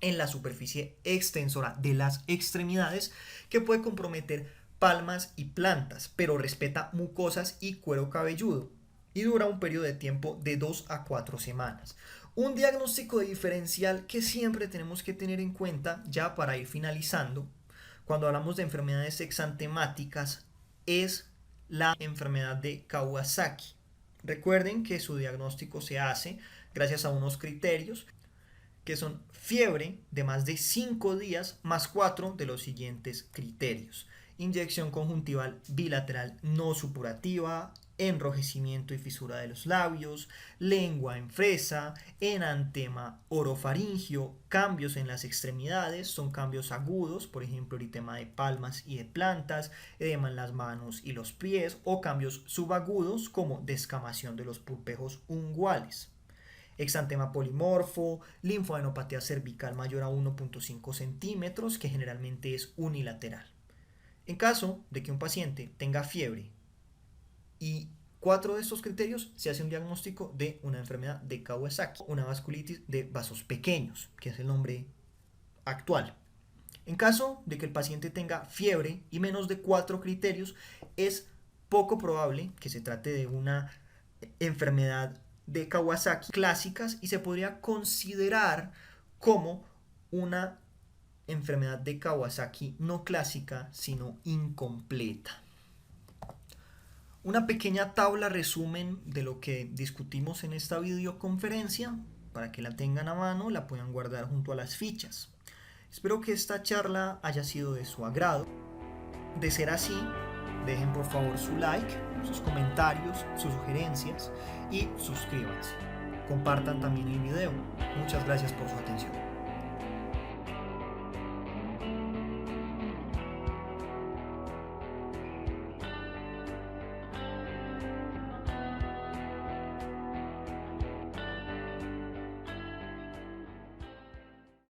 en la superficie extensora de las extremidades, que puede comprometer palmas y plantas, pero respeta mucosas y cuero cabelludo, y dura un periodo de tiempo de 2 a 4 semanas. Un diagnóstico diferencial que siempre tenemos que tener en cuenta, ya para ir finalizando, cuando hablamos de enfermedades exantemáticas, es la enfermedad de Kawasaki. Recuerden que su diagnóstico se hace gracias a unos criterios, que son fiebre de más de 5 días más 4 de los siguientes criterios: inyección conjuntival bilateral no supurativa, enrojecimiento y fisura de los labios, lengua en fresa, enantema orofaringio, cambios en las extremidades, son cambios agudos, por ejemplo eritema de palmas y de plantas, edema en las manos y los pies, o cambios subagudos como descamación de los pulpejos unguales. Exantema polimorfo, linfoadenopatía cervical mayor a 1.5 centímetros, que generalmente es unilateral. En caso de que un paciente tenga fiebre y 4 de estos criterios, se hace un diagnóstico de una enfermedad de Kawasaki, una vasculitis de vasos pequeños, que es el nombre actual. En caso de que el paciente tenga fiebre y menos de 4 criterios, es poco probable que se trate de una enfermedad de Kawasaki clásicas, y se podría considerar como una enfermedad de Kawasaki no clásica, sino incompleta. Una pequeña tabla resumen de lo que discutimos en esta videoconferencia, para que la tengan a mano, la puedan guardar junto a las fichas. Espero que esta charla haya sido de su agrado. De ser así, dejen por favor su like, sus comentarios, sus sugerencias y suscríbanse. Compartan también el video. Muchas gracias por su atención.